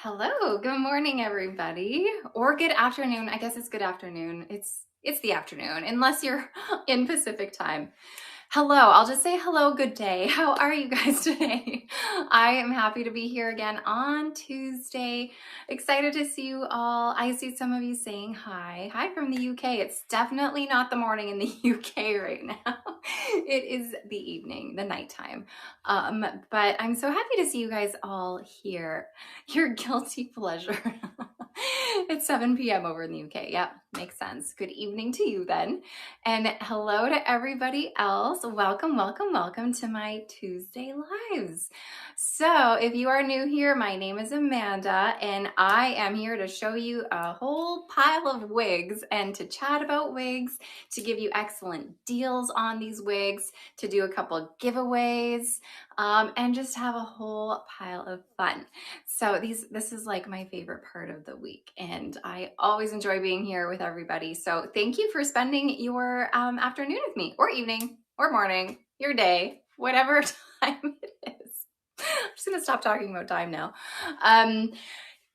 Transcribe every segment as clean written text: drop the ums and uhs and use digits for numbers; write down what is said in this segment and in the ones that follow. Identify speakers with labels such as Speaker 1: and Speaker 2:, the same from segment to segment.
Speaker 1: Hello, good morning, everybody, or good afternoon. I guess it's good afternoon. It's the afternoon, unless you're in Pacific time. Hello, I'll just say hello, good day. How are you guys today? I am happy to be here again on Tuesday. Excited to see you all. I see some of you saying hi. Hi from the UK. It's definitely not the morning in the UK right now. It is the evening, the nighttime. But I'm so happy to see you guys all here. Your guilty pleasure. It's 7 p.m. over in the UK. Yep, makes sense. Good evening to you then. And hello to everybody else. Welcome, welcome, welcome to my Tuesday Lives. So if you are new here, my name is Amanda, and I am here to show you a whole pile of wigs and to chat about wigs, to give you excellent deals on these wigs, to do a couple giveaways, and just have a whole pile of fun. So this is like my favorite part of the week, and I always enjoy being here with everybody. So thank you for spending your afternoon with me, or evening, or morning, your day, whatever time it is. I'm just gonna stop talking about time now.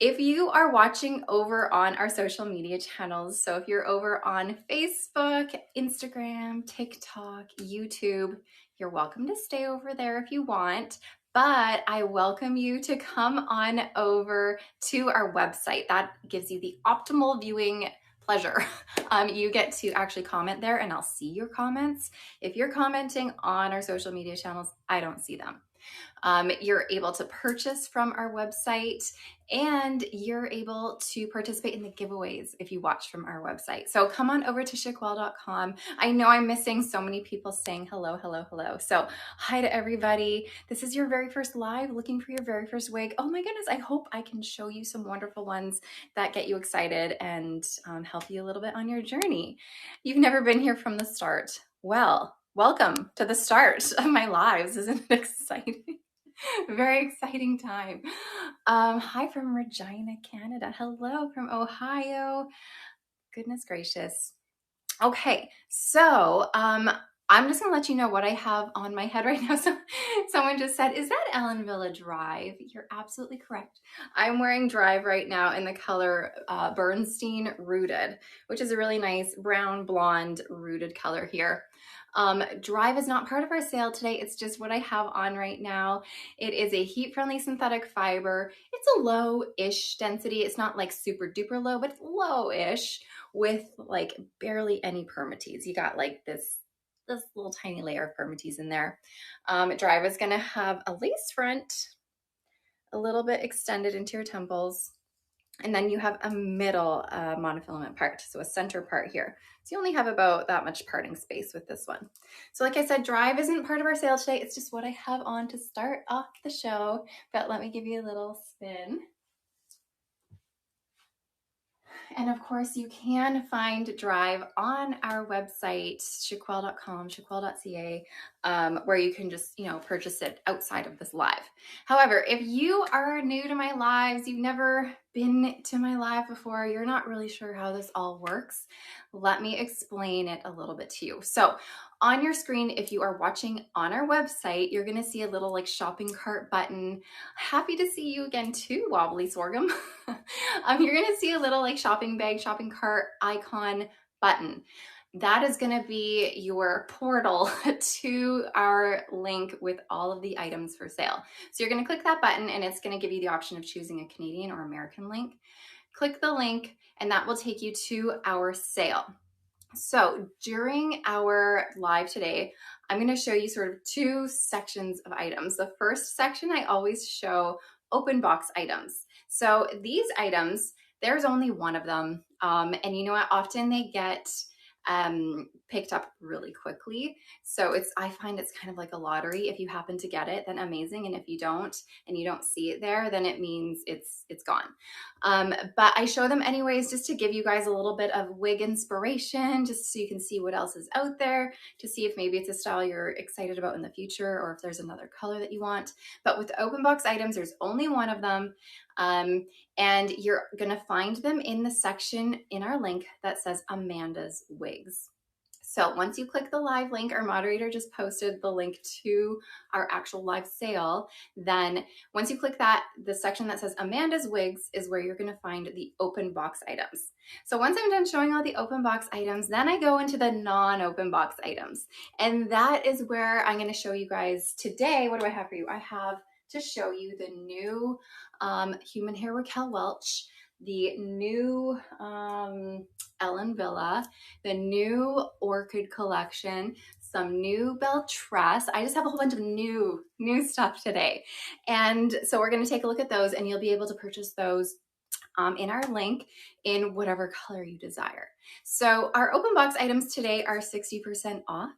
Speaker 1: If you are watching over on our social media channels, so if you're over on Facebook, Instagram, TikTok, YouTube, you're welcome to stay over there if you want. But I welcome you to come on over to our website. That gives you the optimal viewing pleasure. You get to actually comment there, and I'll see your comments. If you're commenting on our social media channels, I don't see them. You're able to purchase from our website, and you're able to participate in the giveaways if you watch from our website. So come on over to shaquel.com. I know I'm missing so many people saying hello, hello, hello. So hi to everybody. This is your very first live, looking for your very first wig. Oh my goodness, I hope I can show you some wonderful ones that get you excited and help you a little bit on your journey. You've never been here from the start. Well, welcome to the start of my lives. Isn't it exciting? Very exciting time. Hi from Regina, Canada. Hello from Ohio. Goodness gracious. Okay, so I'm just gonna let you know what I have on my head right now. So someone just said, is that Ellenvilla Drive? You're absolutely correct. I'm wearing Drive right now in the color Bernstein Rooted, which is a really nice brown blonde rooted color here. Drive is not part of our sale today. It's just what I have on right now. It is a heat-friendly synthetic fiber. It's a low-ish density. It's not like super duper low, but it's low-ish with like barely any permatease. You got like this little tiny layer of permatease in there. Drive is gonna have a lace front, a little bit extended into your temples, and then you have a middle monofilament part, so a center part here. So you only have about that much parting space with this one. So like I said, Drive isn't part of our sale today. It's just what I have on to start off the show. But let me give you a little spin. And of course, you can find Drive on our website, shaquel.com, shaquel.ca, where you can just, purchase it outside of this live. However, if you are new to my lives, you've never been to my live before, you're not really sure how this all works, let me explain it a little bit to you. So on your screen, if you are watching on our website, you're going to see a little like shopping cart button. Happy to see you again too, Wobbly Sorghum. You're going to see a little like shopping bag, shopping cart icon button. That is going to be your portal to our link with all of the items for sale. So you're going to click that button, and it's going to give you the option of choosing a Canadian or American link. Click the link, and that will take you to our sale. So during our live today, I'm going to show you sort of two sections of items. The first section, I always show open box items. So these items, there's only one of them. And you know what? Often they get picked up really quickly. So I find it's kind of like a lottery. If you happen to get it, then amazing. And if you don't, and you don't see it there, then it means it's gone. But I show them anyways, just to give you guys a little bit of wig inspiration, just so you can see what else is out there, to see if maybe it's a style you're excited about in the future, or if there's another color that you want. But with the open box items, there's only one of them. And you're gonna find them in the section in our link that says Amanda's Wigs. So once you click the live link, our moderator just posted the link to our actual live sale. Then once you click that, the section that says Amanda's Wigs is where you're gonna find the open box items. So once I'm done showing all the open box items, then I go into the non-open box items. And that is where I'm gonna show you guys today. What do I have for you? I have to show you the new human hair Raquel Welch, the new Ellen Villa, the new Orchid collection, some new Belle Tress. I just have a whole bunch of new stuff today. And so we're gonna take a look at those, and you'll be able to purchase those in our link in whatever color you desire. So our open box items today are 60% off,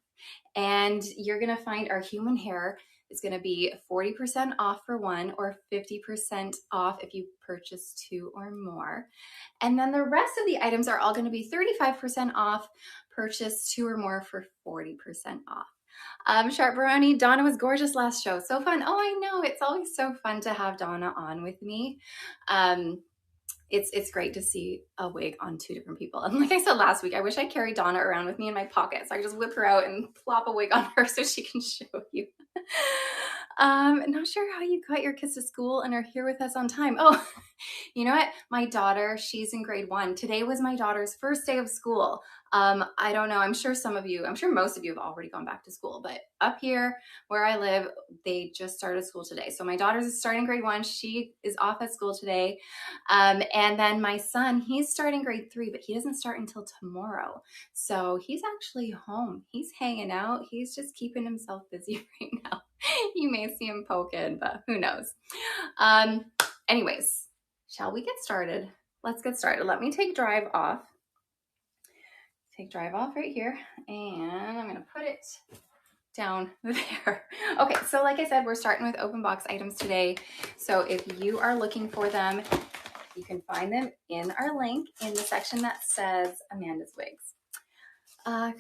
Speaker 1: and you're gonna find our human hair is gonna be 40% off for one, or 50% off if you purchase two or more. And then the rest of the items are all gonna be 35% off, purchase two or more for 40% off. Sharp Baroni, Donna was gorgeous last show. So fun. Oh, I know. It's always so fun to have Donna on with me. It's great to see a wig on two different people. And like I said last week, I wish I carried Donna around with me in my pocket so I just whip her out and plop a wig on her so she can show you. Not sure how you got your kids to school and are here with us on time. Oh, you know what? My daughter, she's in grade 1. Today was my daughter's first day of school. I don't know. I'm sure most of you have already gone back to school, but up here where I live, they just started school today. So my daughter's starting grade 1. She is off at school today. And then my son, he's starting grade 3, but he doesn't start until tomorrow. So he's actually home. He's hanging out. He's just keeping himself busy right now. You may see him poking, but who knows? Anyways, shall we get started? Let's get started. Let me take drive off. Take drive off right here, and I'm gonna put it down there. Okay, so like I said, we're starting with open box items today. So if you are looking for them, you can find them in our link in the section that says Amanda's Wigs.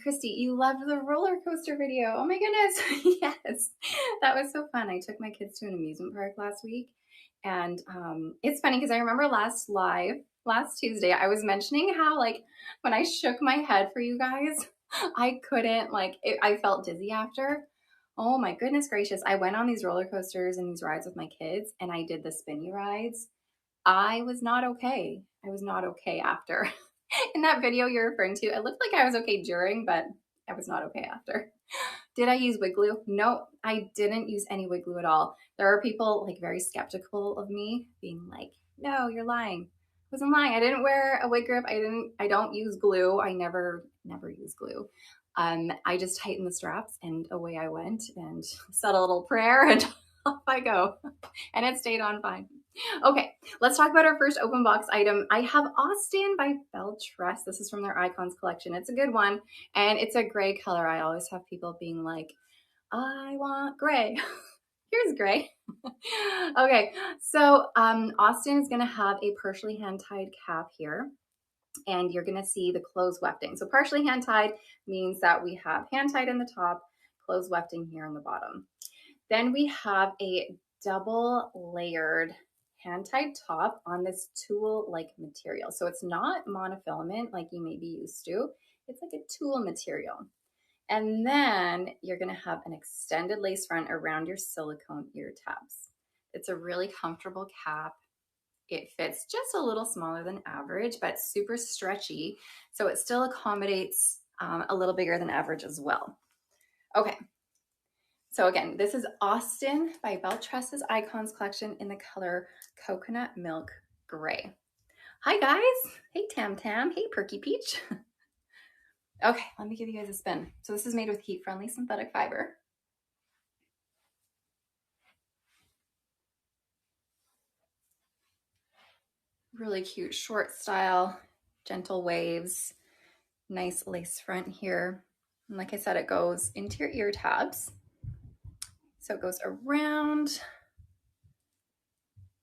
Speaker 1: Christy, you loved the roller coaster video. Oh my goodness. Yes, that was so fun. I took my kids to an amusement park last week, and it's funny because I remember last Tuesday, I was mentioning how like when I shook my head for you guys, I couldn't I felt dizzy after. Oh my goodness gracious. I went on these roller coasters and these rides with my kids, and I did the spinny rides. I was not okay. I was not okay after. In that video you're referring to, it looked like I was okay during, but I was not okay after. Did I use wig glue? No, I didn't use any wig glue at all. There are people like very skeptical of me, being like, no, you're lying. I wasn't lying. I didn't wear a wig grip. I don't use glue. I never use glue. I just tightened the straps and away I went and said a little prayer and off I go. And it stayed on fine. Okay, let's talk about our first open box item. I have Austin by Belle Tress. This is from their Icons collection. It's a good one, and it's a gray color. I always have people being like, I want gray. Here's gray. Okay, so Austin is gonna have a partially hand-tied cap here, and you're gonna see the close wefting. So partially hand-tied means that we have hand-tied in the top, close wefting here on the bottom. Then we have a double layered hand-tied top on this tulle-like material. So it's not monofilament like you may be used to. It's like a tulle material. And then you're gonna have an extended lace front around your silicone ear tabs. It's a really comfortable cap. It fits just a little smaller than average, but super stretchy. So it still accommodates a little bigger than average as well. Okay. So again, this is Austin by Belle Tress's Icons collection in the color Coconut Milk Gray. Hi guys. Hey Tam Tam. Hey Perky Peach. Okay, let me give you guys a spin. So this is made with heat-friendly synthetic fiber. Really cute short style, gentle waves, nice lace front here. And like I said, it goes into your ear tabs. So it goes around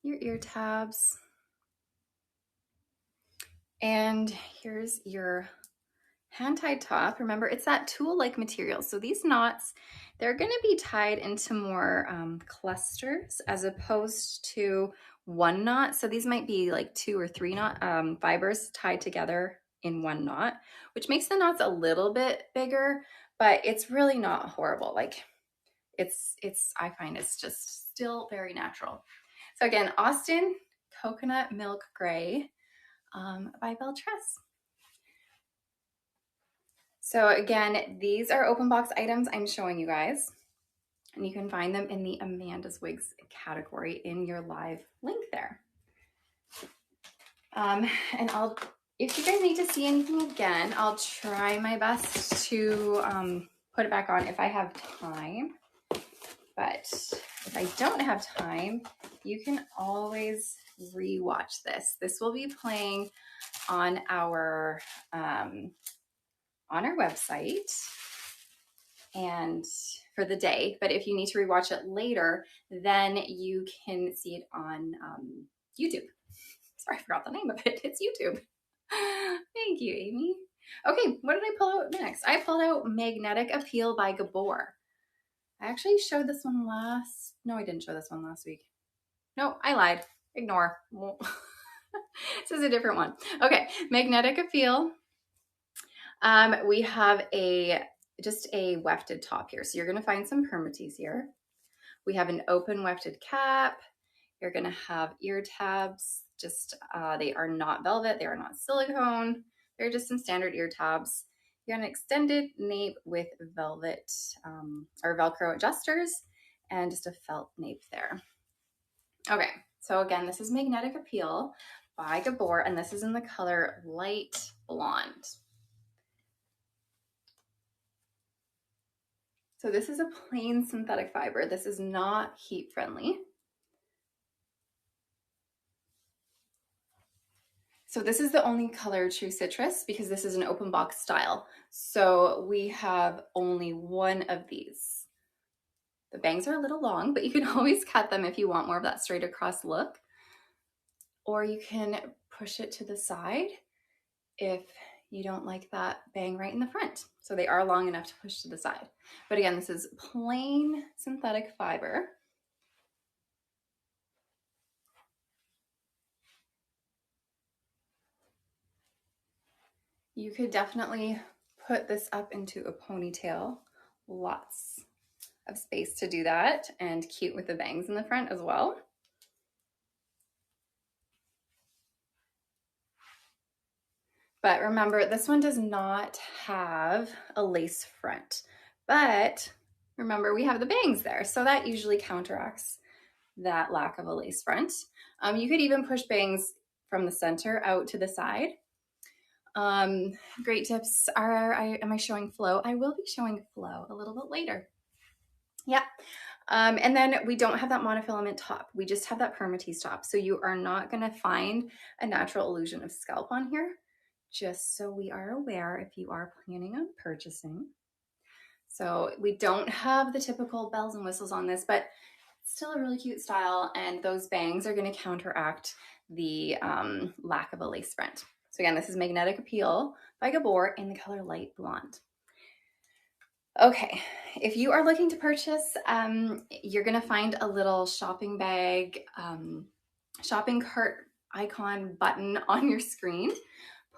Speaker 1: your ear tabs. And here's your hand-tied top. Remember, it's that tulle-like material. So these knots, they're gonna be tied into more clusters as opposed to one knot. So these might be like 2 or 3 knot fibers tied together in one knot, which makes the knots a little bit bigger, but it's really not horrible. Like I find it's just still very natural. So again, Austin Coconut Milk Gray by Belle Tress. So again, these are open box items I'm showing you guys, and you can find them in the Amanda's Wigs category in your live link there. And if you guys need to see anything again, I'll try my best to put it back on if I have time. But if I don't have time, you can always rewatch this. This will be playing on our website and for the day. But if you need to rewatch it later, then you can see it on YouTube. Sorry, I forgot the name of it. It's YouTube. Thank you, Amy. Okay, what did I pull out next? I pulled out Magnetic Appeal by Gabor. I actually showed this one no, I didn't show this one last week. No, I lied. Ignore. This is a different one. Okay, Magnetic Appeal. We have just a wefted top here. So you're gonna find some permatease here. We have an open wefted cap. You're gonna have ear tabs. Just, they are not velvet, they are not silicone. They're just some standard ear tabs. You got an extended nape with velvet or Velcro adjusters and just a felt nape there. Okay, so again, this is Magnetic Appeal by Gabor, and this is in the color Light Blonde. So this is a plain synthetic fiber. This is not heat friendly. So this is the only color True Citrus because this is an open box style. So we have only one of these. The bangs are a little long, but you can always cut them if you want more of that straight across look. Or you can push it to the side if you don't like that bang right in the front. So they are long enough to push to the side. But again, this is plain synthetic fiber. You could definitely put this up into a ponytail. Lots of space to do that, and cute with the bangs in the front as well. But remember, this one does not have a lace front. But remember, we have the bangs there, so that usually counteracts that lack of a lace front. You could even push bangs from the center out to the side. Great tips are, am I showing flow? I will be showing flow a little bit later. Yeah. And then we don't have that monofilament top. We just have that permatease top. So you are not going to find a natural illusion of scalp on here, just so we are aware if you are planning on purchasing. So we don't have the typical bells and whistles on this, but still a really cute style. And those bangs are going to counteract the lack of a lace front. So again, this is Magnetic Appeal by Gabor in the color Light Blonde. Okay, if you are looking to purchase, you're gonna find a little shopping bag, shopping cart icon button on your screen.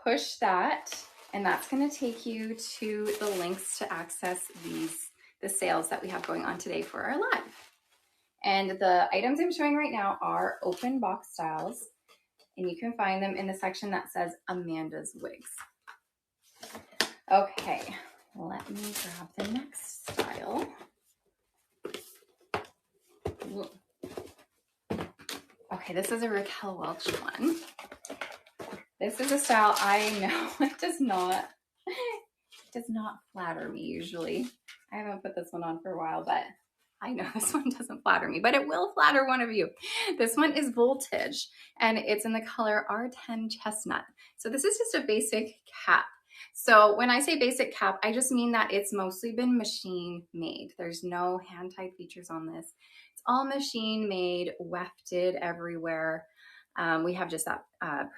Speaker 1: Push that, and that's gonna take you to the links to access the sales that we have going on today for our live. And the items I'm showing right now are open box styles, and you can find them in the section that says Amanda's Wigs. Okay, let me grab the next style. Okay, this is a Raquel Welch one. This is a style I know it does not flatter me usually. I haven't put this one on for a while, but I know this one doesn't flatter me, but it will flatter one of you. This one is Voltage, and it's in the color R10 Chestnut. So this is just a basic cap. So when I say basic cap, I just mean that it's mostly been machine made. There's no hand-tied features on this. It's all machine made, wefted everywhere. We have just that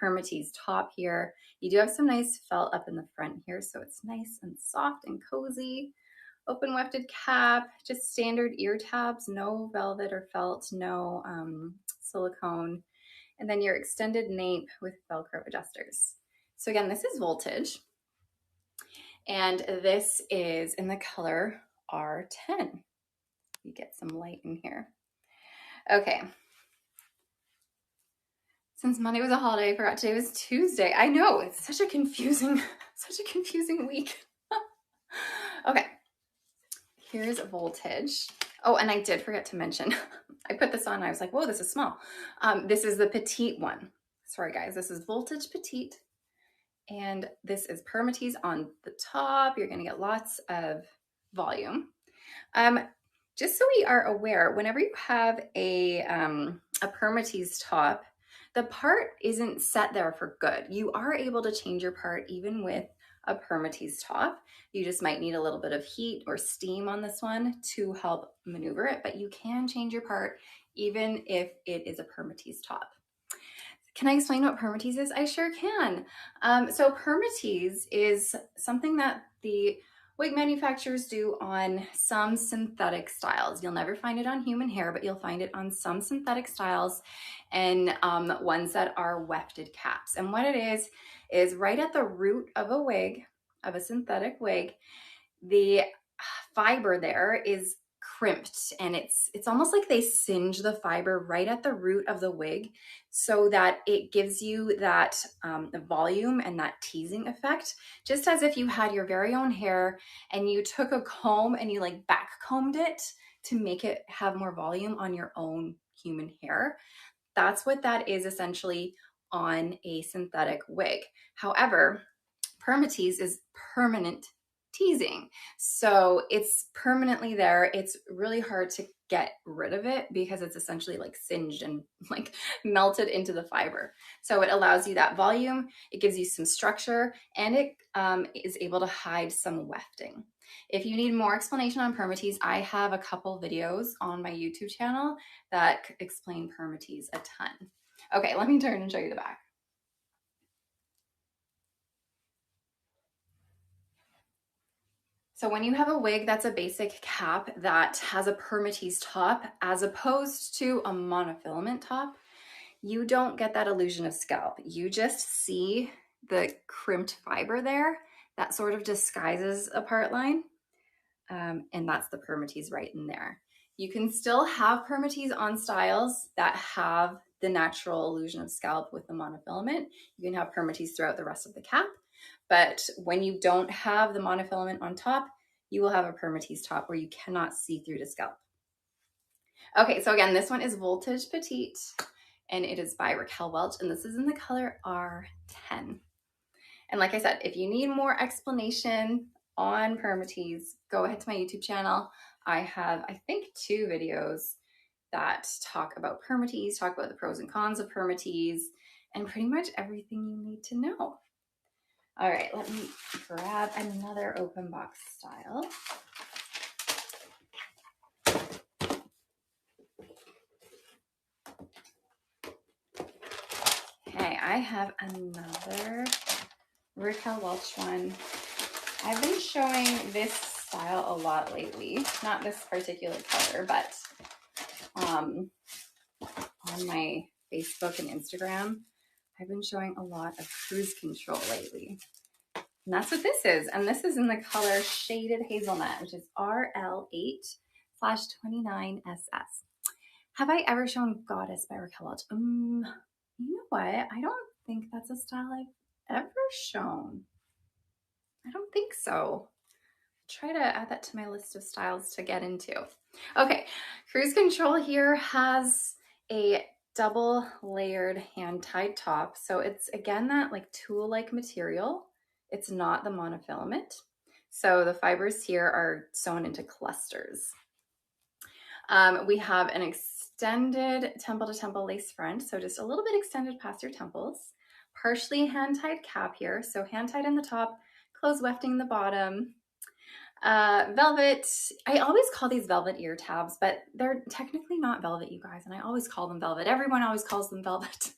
Speaker 1: permatease top here. You do have some nice felt up in the front here, so it's nice and soft and cozy. Open wefted cap, just standard ear tabs, no velvet or felt, no silicone. And then your extended nape with Velcro adjusters. So again, this is Voltage, and this is in the color R10. You get some light in here. Okay. Since Monday was a holiday, I forgot today was Tuesday. I know, it's such a confusing week. Okay, here's Voltage. Oh, and I did forget to mention, I put this on and I was like, whoa, this is small. This is the petite one. Sorry guys, this is Voltage Petite. And this is permatease on the top. You're gonna get lots of volume. Just so we are aware, whenever you have a permatease top, the part isn't set there for good. You are able to change your part even with a permatease top. You just might need a little bit of heat or steam on this one to help maneuver it, but you can change your part even if it is a permatease top. Can I explain what permatease is? I sure can. So permatease is something that the wig manufacturers do on some synthetic styles. You'll never find it on human hair, but you'll find it on some synthetic styles and ones that are wefted caps. And what it is right at the root of a wig, of a synthetic wig, the fiber there is crimped, and it's almost like they singe the fiber right at the root of the wig so that it gives you that volume and that teasing effect, just as if you had your very own hair and you took a comb and you like back combed it to make it have more volume on your own human hair. That's what that is essentially on a synthetic wig. However, permatease is permanent teasing. So it's permanently there. It's really hard to get rid of it because it's essentially like singed and like melted into the fiber. So it allows you that volume, it gives you some structure, and it is able to hide some wefting. If you need more explanation on permatease, I have a couple videos on my YouTube channel that explain permatease a ton. Okay, let me turn and show you the back. So when you have a wig that's a basic cap that has a permatease top, as opposed to a monofilament top, you don't get that illusion of scalp. You just see the crimped fiber there that sort of disguises a part line. And that's the permatease right in there. You can still have permatease on styles that have the natural illusion of scalp with the monofilament. You can have permatease throughout the rest of the cap. But when you don't have the monofilament on top, you will have a permatease top where you cannot see through the scalp. Okay, so again, this one is Voltage Petite, and it is by Raquel Welch, and this is in the color R10. And like I said, if you need more explanation on permatease, go ahead to my YouTube channel. I have, I think, 2 videos that talk about permatease, talk about the pros and cons of permatease, and pretty much everything you need to know. All right, let me grab another open box style. Okay, I have another Raquel Welch one. I've been showing this style a lot lately, not this particular color, but on my Facebook and Instagram, I've been showing a lot of cruise control lately. And that's what this is. And this is in the color Shaded Hazelnut, which is RL8/29SS. Have I ever shown Goddess by Raquel Welch? You know what? I don't think that's a style I've ever shown. I don't think so. Try to add that to my list of styles to get into. Okay, cruise control here has a double layered hand tied top. So it's again that like tulle-like material. It's not the monofilament. So the fibers here are sewn into clusters. We have an extended temple to temple lace front. So just a little bit extended past your temples. Partially hand tied cap here. So hand tied in the top, close wefting the bottom. Velvet, I always call these velvet ear tabs, but they're technically not velvet, you guys, and I always call them velvet. Everyone always calls them velvet.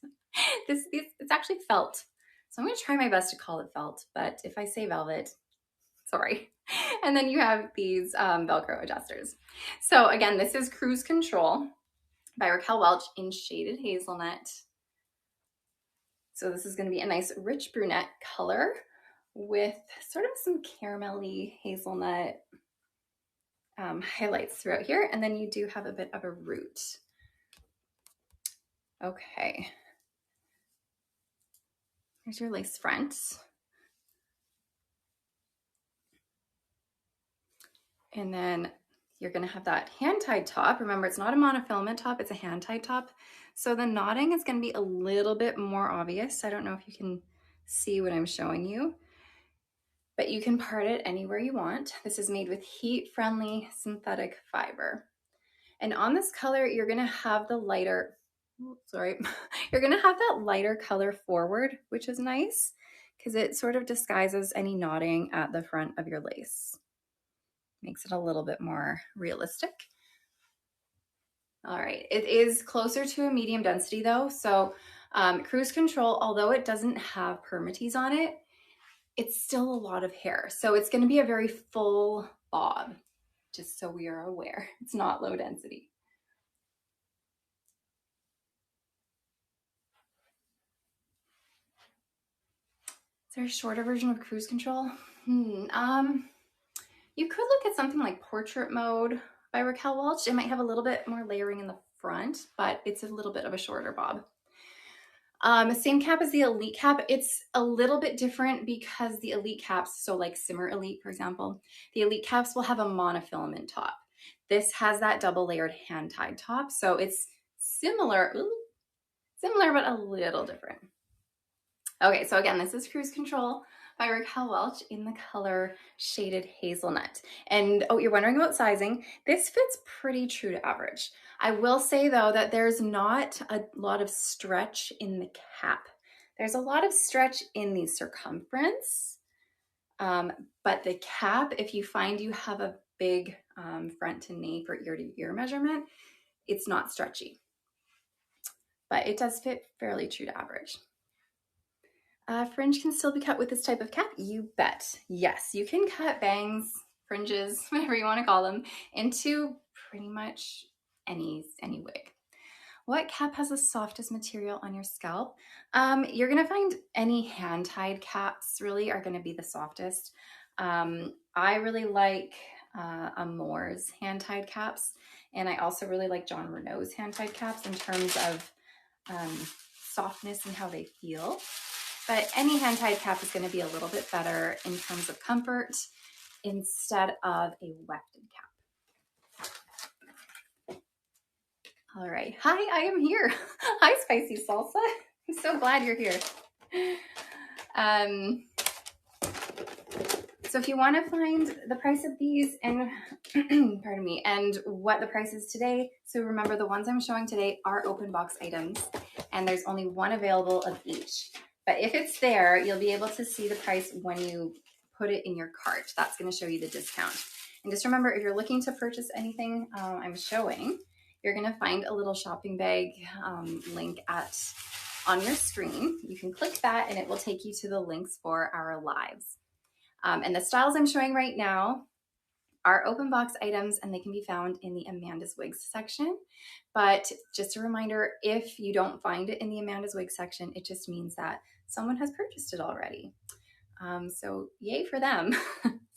Speaker 1: It's actually felt. So I'm going to try my best to call it felt, but if I say velvet, sorry. And then you have these Velcro adjusters. So again, this is Cruise Control by Raquel Welch in Shaded Hazelnut. So this is going to be a nice rich brunette color with sort of some caramelly hazelnut highlights throughout here. And then you do have a bit of a root. Okay. Here's your lace front. And then you're going to have that hand-tied top. Remember, it's not a monofilament top, it's a hand-tied top. So the knotting is going to be a little bit more obvious. I don't know if you can see what I'm showing you, but you can part it anywhere you want. This is made with heat-friendly synthetic fiber. And on this color, you're going to have the lighter, you're going to have that lighter color forward, which is nice because it sort of disguises any knotting at the front of your lace. Makes it a little bit more realistic. All right, it is closer to a medium density though. So cruise control, although it doesn't have permatease on it, it's still a lot of hair. So it's gonna be a very full bob, just so we are aware. It's not low density. Is there a shorter version of cruise control? You could look at something like Portrait Mode by Raquel Welch. It might have a little bit more layering in the front, but it's a little bit of a shorter bob. Same cap as the Elite cap. It's a little bit different because the Elite caps, so like Simmer Elite, for example, the Elite caps will have a monofilament top. This has that double layered hand-tied top. So it's similar, but a little different. Okay, so again, this is Cruise Control by Raquel Welch in the color Shaded Hazelnut. And oh, you're wondering about sizing. This fits pretty true to average. I will say though that there's not a lot of stretch in the cap. There's a lot of stretch in the circumference, but the cap, if you find you have a big front to nape or ear to ear measurement, it's not stretchy, but it does fit fairly true to average. Fringe can still be cut with this type of cap? You bet. Yes, you can cut bangs, fringes, whatever you want to call them, into pretty much any wig. What cap has the softest material on your scalp? You're going to find any hand-tied caps really are going to be the softest. I really like Amour's hand-tied caps, and I also really like John Renault's hand-tied caps in terms of softness and how they feel. But any hand-tied cap is going to be a little bit better in terms of comfort instead of a wefted cap. All right. Hi, I am here. Hi, Spicy Salsa. I'm so glad you're here. So if you want to find the price of these and, pardon me, and what the price is today, so remember the ones I'm showing today are open box items, and there's only one available of each. But if it's there, you'll be able to see the price when you put it in your cart. That's going to show you the discount. And just remember, if you're looking to purchase anything I'm showing, you're going to find a little shopping bag link on your screen. You can click that and it will take you to the links for our lives. And the styles I'm showing right now are open box items, and they can be found in the Amanda's Wigs section. But just a reminder, if you don't find it in the Amanda's Wigs section, it just means that someone has purchased it already. So yay for them.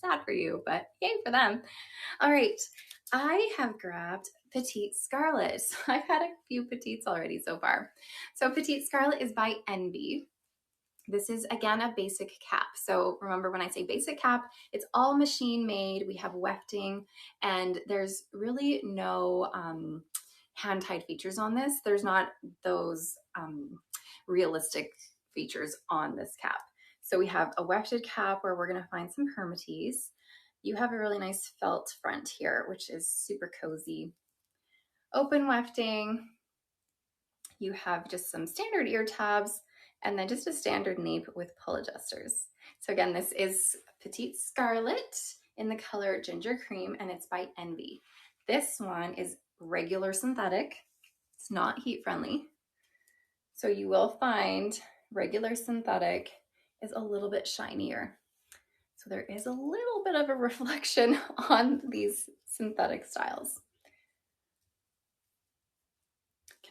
Speaker 1: Sad for you, but yay for them. All right, I have grabbed Petite Scarlet. I've had a few Petites already so far. So Petite Scarlet is by Envy. This is, again, a basic cap. So remember, when I say basic cap, it's all machine made. We have wefting, and there's really no hand-tied features on this. There's not those realistic features on this cap. So we have a wefted cap where we're going to find some permatease. You have a really nice felt front here, which is super cozy. Open wefting. You have just some standard ear tabs, and then just a standard nape with pull adjusters. So again, this is Petite Scarlet in the color Ginger Cream, and it's by Envy. This one is regular synthetic. It's not heat friendly. So you will find regular synthetic is a little bit shinier. So there is a little bit of a reflection on these synthetic styles.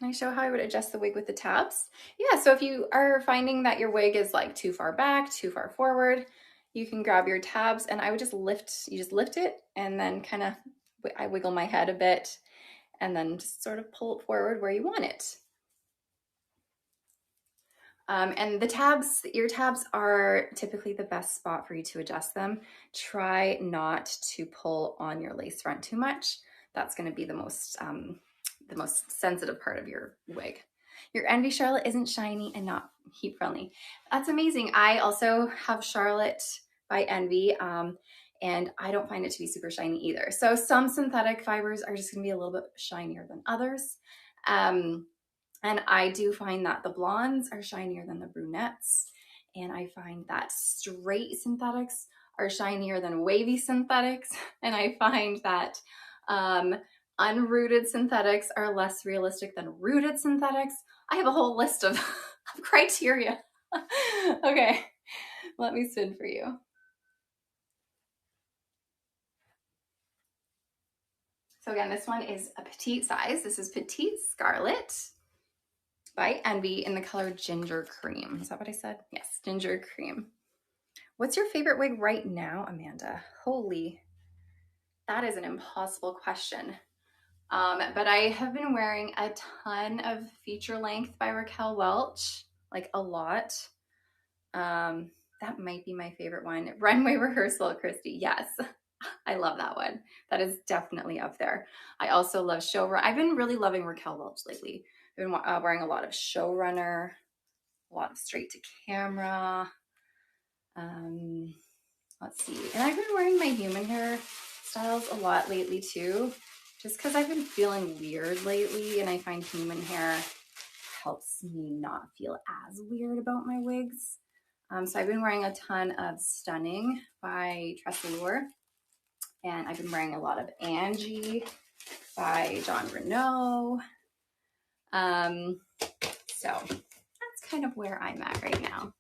Speaker 1: Can I show how I would adjust the wig with the tabs? Yeah, so if you are finding that your wig is like too far back, too far forward, you can grab your tabs and I would just lift, you just lift it and then kind of, I wiggle my head a bit and then just sort of pull it forward where you want it. And the tabs, ear tabs are typically the best spot for you to adjust them. Try not to pull on your lace front too much. That's going to be the most sensitive part of your wig. Your Envy Charlotte isn't shiny and not heat friendly. That's amazing. I also have Charlotte by Envy, and I don't find it to be super shiny either. So some synthetic fibers are just going to be a little bit shinier than others. And I do find that the blondes are shinier than the brunettes. And I find that straight synthetics are shinier than wavy synthetics. And I find that unrooted synthetics are less realistic than rooted synthetics. I have a whole list of criteria. Okay, let me spin for you. So again, this one is a petite size. This is Petite Scarlet by Envy in the color Ginger Cream. Is that what I said? Yes, Ginger Cream. What's your favorite wig right now, Amanda? Holy, that is an impossible question. But I have been wearing a ton of feature length by Raquel Welch, like a lot. That might be my favorite one. Runway Rehearsal, Christy. Yes, I love that one. That is definitely up there. I also love Showrunner. I've been really loving Raquel Welch lately. I've been wearing a lot of Showrunner, a lot of straight to camera. Let's see. And I've been wearing my human hair styles a lot lately too, just because I've been feeling weird lately and I find human hair helps me not feel as weird about my wigs. So I've been wearing a ton of Stunning by Tress, and I've been wearing a lot of Angie by John Renault. So that's kind of where I'm at right now.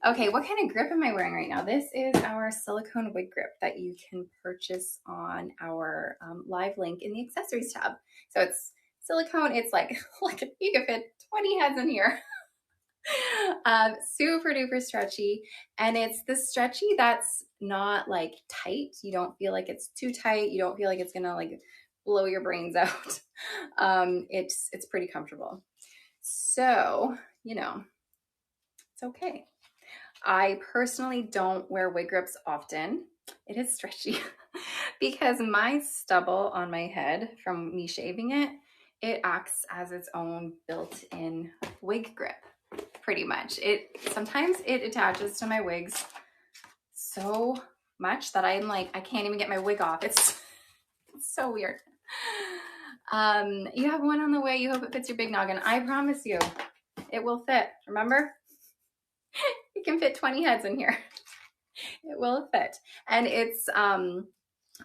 Speaker 1: Okay, what kind of grip am I wearing right now? This is our silicone wig grip that you can purchase on our live link in the accessories tab. So it's silicone. It's like you can fit 20 heads in here. Super duper stretchy, and it's the stretchy that's not like tight. You don't feel like it's too tight. You don't feel like it's gonna like blow your brains out. It's pretty comfortable. So, you know, it's okay. I personally don't wear wig grips often. It is stretchy because my stubble on my head from me shaving it, it acts as its own built-in wig grip, pretty much. Sometimes it attaches to my wigs so much that I'm like, I can't even get my wig off. It's so weird. You have one on the way. You hope it fits your big noggin. I promise you, it will fit. Remember? You can fit 20 heads in here. It will fit. And it's, I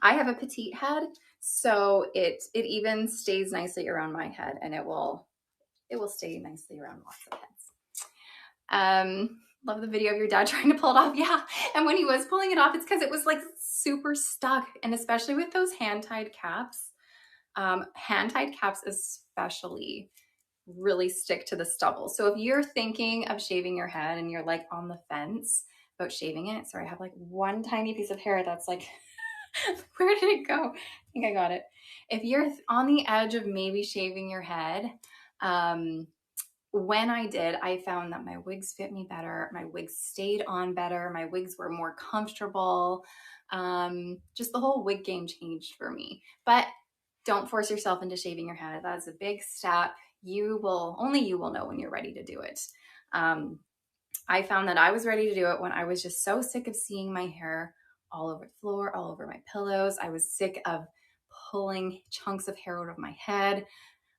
Speaker 1: have a petite head, so it even stays nicely around my head, and it will stay nicely around lots of heads. Love the video of your dad trying to pull it off. Yeah. And when he was pulling it off, it's because it was like super stuck. And especially with those hand-tied caps, especially really stick to the stubble. So if you're thinking of shaving your head and you're like on the fence about shaving it, sorry, I have like one tiny piece of hair that's like, where did it go? I think I got it. If you're on the edge of maybe shaving your head, when I did, I found that my wigs fit me better. My wigs stayed on better. My wigs were more comfortable. Just the whole wig game changed for me. But don't force yourself into shaving your head. That's a big step. Only you will know when you're ready to do it. I found that I was ready to do it when I was just so sick of seeing my hair all over the floor, all over my pillows. I was sick of pulling chunks of hair out of my head.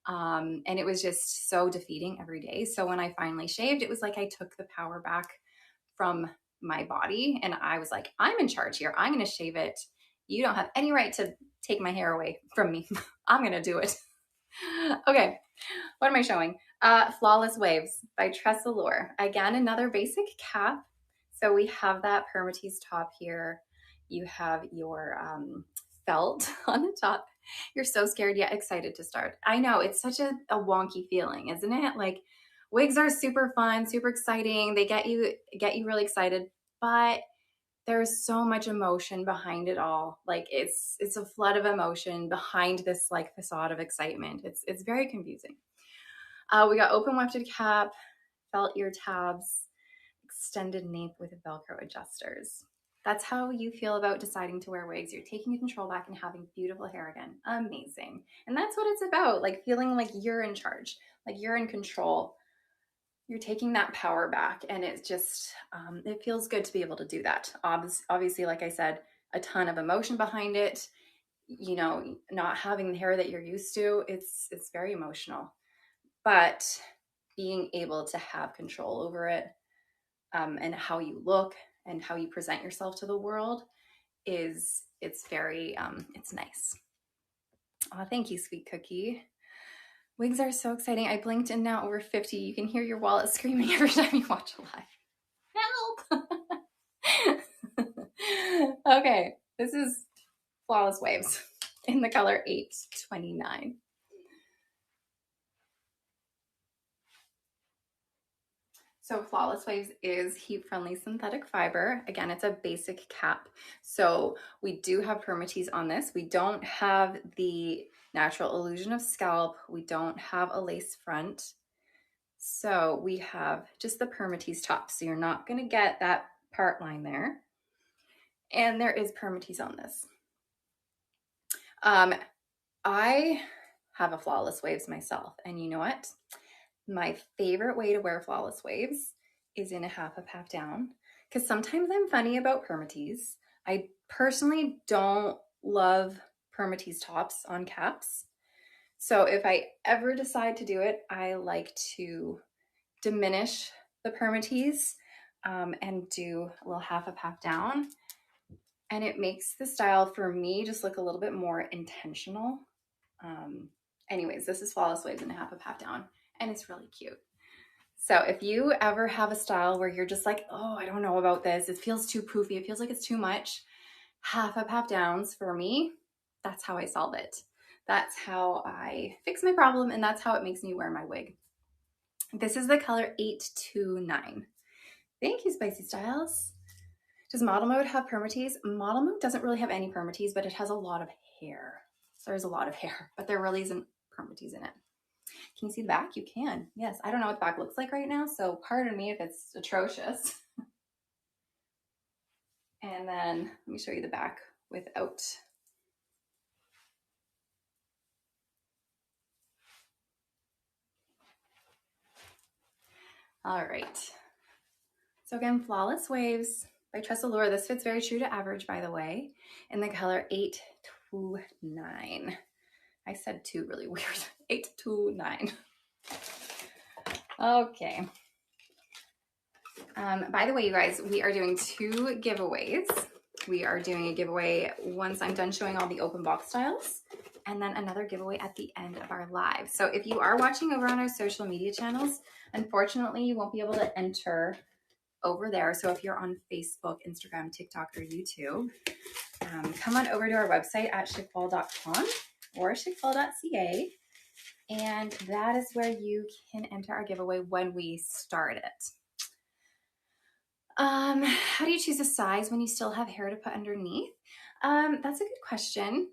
Speaker 1: And it was just so defeating every day. So when I finally shaved, it was like I took the power back from my body and I was like, I'm in charge here. I'm going to shave it. You don't have any right to take my hair away from me. I'm going to do it. Okay. What am I showing? Flawless Waves by Tress. Again, another basic cap. So we have that permatease top here. You have your felt on the top. You're so scared yet excited to start. I know, it's such a wonky feeling, isn't it? Like wigs are super fun, super exciting. They get you really excited, but there's so much emotion behind it all. Like it's a flood of emotion behind this like facade of excitement. It's very confusing. We got open wefted cap, felt ear tabs, extended nape with Velcro adjusters. That's how you feel about deciding to wear wigs. You're taking control back and having beautiful hair again. Amazing. And that's what it's about, like feeling like you're in charge, like you're in control. You're taking that power back, and it's just, it feels good to be able to do that. Obviously, like I said, a ton of emotion behind it. You know, not having the hair that you're used to, it's very emotional. But being able to have control over it, and how you look and how you present yourself to the world it's very, it's nice. Oh, thank you, sweet cookie. Wigs are so exciting. I blinked and now over 50. You can hear your wallet screaming every time you watch a live. Help! Okay, this is Flawless Waves in the color 829. So Flawless Waves is heat-friendly synthetic fiber. Again, it's a basic cap. So we do have permatease on this. We don't have the natural illusion of scalp. We don't have a lace front. So we have just the permatease top. So you're not gonna get that part line there. And there is permatease on this. I have a Flawless Waves myself. And you know what? My favorite way to wear Flawless Waves is in a half up, half down, because sometimes I'm funny about permatease. I personally don't love permatease tops on caps. So if I ever decide to do it, I like to diminish the permatease, and do a little half up, half down. And it makes the style for me just look a little bit more intentional. Anyways, this is Flawless Waves in a half up, half down, and it's really cute. So if you ever have a style where you're just like, oh, I don't know about this, it feels too poofy, it feels like it's too much, half up, half downs for me, that's how I solve it. That's how I fix my problem, and that's how it makes me wear my wig. This is the color 829. Thank you, Spicy Styles. Does Model Mode have permatease? Model Mode doesn't really have any permatease, but it has a lot of hair. So there's a lot of hair, but there really isn't permatease in it. Can you see the back? You can. Yes. I don't know what the back looks like right now, so pardon me if it's atrocious. And then let me show you the back without. All right. So again, Flawless Waves by Tress. This fits very true to average, by the way, in the color 829. I said 2 really weird. 829. Okay. By the way, you guys, we are doing 2 giveaways. We are doing a giveaway once I'm done showing all the open box styles, and then another giveaway at the end of our live. So if you are watching over on our social media channels, unfortunately, you won't be able to enter over there. So if you're on Facebook, Instagram, TikTok, or YouTube, come on over to our website at chickball.com or chickball.ca. And that is where you can enter our giveaway when we start it. How do you choose a size when you still have hair to put underneath? That's a good question.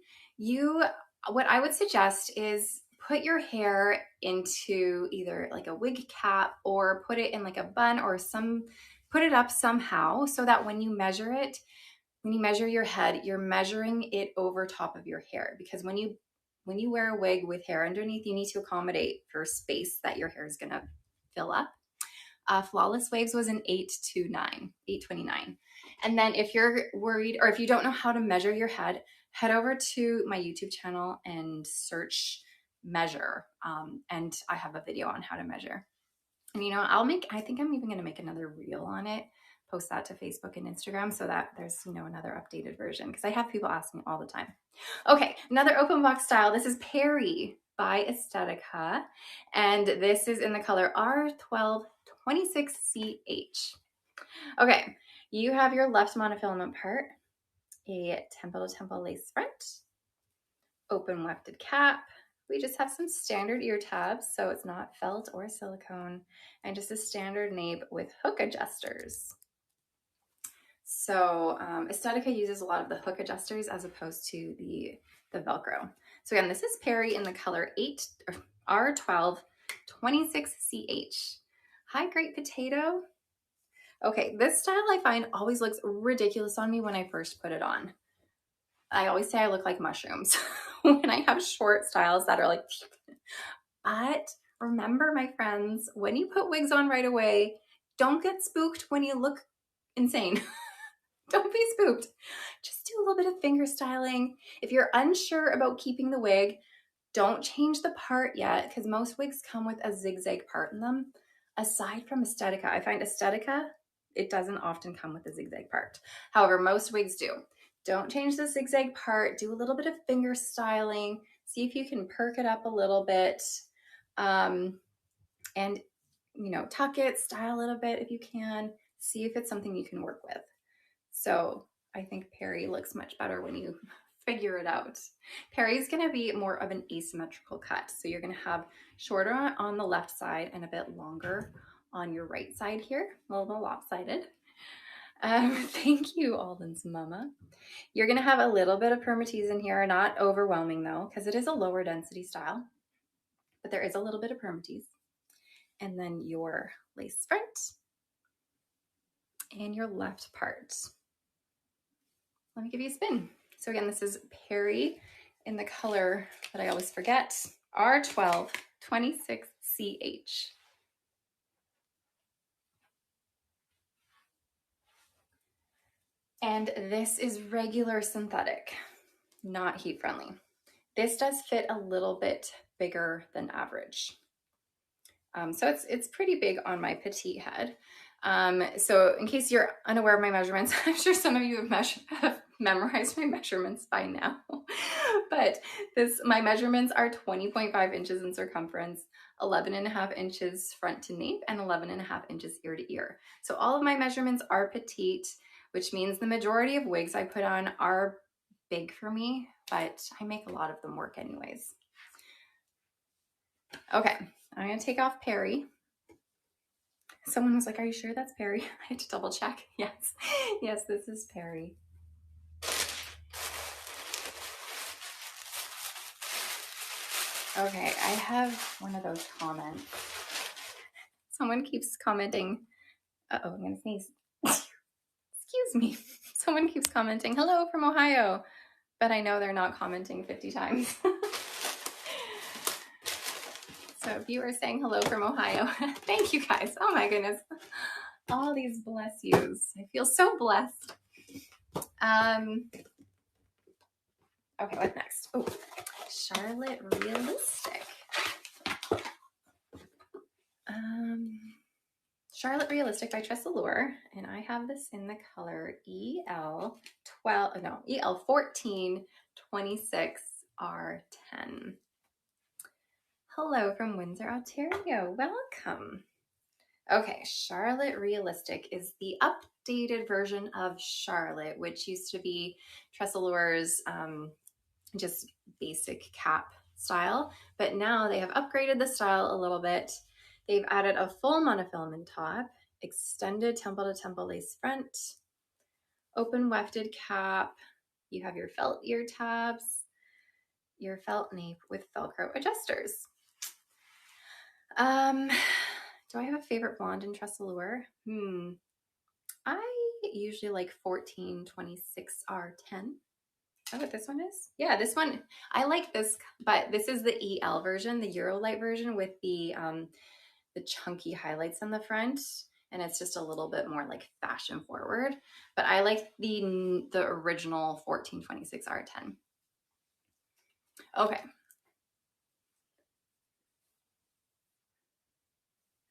Speaker 1: What I would suggest is put your hair into either like a wig cap or put it in like a bun or put it up somehow so that when you measure it, when you measure your head, you're measuring it over top of your hair, because when you wear a wig with hair underneath, you need to accommodate for space that your hair is going to fill up. Flawless Waves was an 829. And then if you're worried or if you don't know how to measure your head, head over to my YouTube channel and search measure. And I have a video on how to measure. And you know, I think I'm even going to make another reel on it, post that to Facebook and Instagram so that there's, you know, another updated version, because I have people asking all the time. Okay, another open box style. This is Perry by Aesthetica, and this is in the color R1226CH. Okay, you have your left monofilament part, a temple to temple lace front, Open wefted cap. We just have some standard ear tabs, so it's not felt or silicone, and just a standard nape with hook adjusters. So Estetica uses a lot of the hook adjusters as opposed to the Velcro. So again, this is Perry in the color R12 26CH. Hi, Great Potato. Okay, this style I find always looks ridiculous on me when I first put it on. I always say I look like mushrooms when I have short styles that are like, but remember, my friends, when you put wigs on right away, don't get spooked when you look insane. Don't be spooked. Just do a little bit of finger styling. If you're unsure about keeping the wig, don't change the part yet, because most wigs come with a zigzag part in them. Aside from Estetica, I find Estetica, it doesn't often come with a zigzag part. However, most wigs do. Don't change the zigzag part. Do a little bit of finger styling. See if you can perk it up a little bit. And, you know, tuck it, style a little bit if you can. See if it's something you can work with. So I think Perry looks much better when you figure it out. Perry's gonna be more of an asymmetrical cut. So you're gonna have shorter on the left side and a bit longer on your right side here, a little lopsided. Thank you, Alden's mama. You're gonna have a little bit of permatease in here, not overwhelming though, because it is a lower density style, but there is a little bit of permatease. And then your lace front and your left part. Let me give you a spin. So again, this is Perry in the color that I always forget, R12 26CH. And this is regular synthetic, not heat friendly. This does fit a little bit bigger than average. So it's pretty big on my petite head. So in case you're unaware of my measurements, I'm sure some of you have memorized my measurements by now. But my measurements are 20.5 inches in circumference, 11.5 inches front to nape, and 11.5 inches ear to ear. So all of my measurements are petite, which means the majority of wigs I put on are big for me, but I make a lot of them work anyways. Okay, I'm gonna take off Perry. Someone was like, are you sure that's Perry? I had to double check. Yes, yes, this is Perry. Okay, I have one of those comments. Someone keeps commenting. Uh-oh, I'm gonna sneeze. Excuse me. Someone keeps commenting, hello from Ohio, but I know they're not commenting 50 times. So if you are saying hello from Ohio, thank you guys. Oh my goodness. All these bless yous. I feel so blessed. Okay, what's next? Oh, Charlotte Realistic. Charlotte Realistic by Tress, and I have this in the color EL14 26R10. Hello from Windsor, Ontario. Welcome. Okay, Charlotte Realistic is the updated version of Charlotte, which used to be Tress just basic cap style, but now they have upgraded the style a little bit. They've added a full monofilament top, extended temple to temple lace front, open wefted cap. You have your felt ear tabs, your felt nape with Velcro adjusters. Do I have a favorite blonde in Tress Allure? I usually like 1426R10. Oh, what this one is? Yeah, this one, I like this, but this is the EL version, the Eurolight version with the chunky highlights on the front. And it's just a little bit more like fashion forward, but I like the original 1426R10. Okay.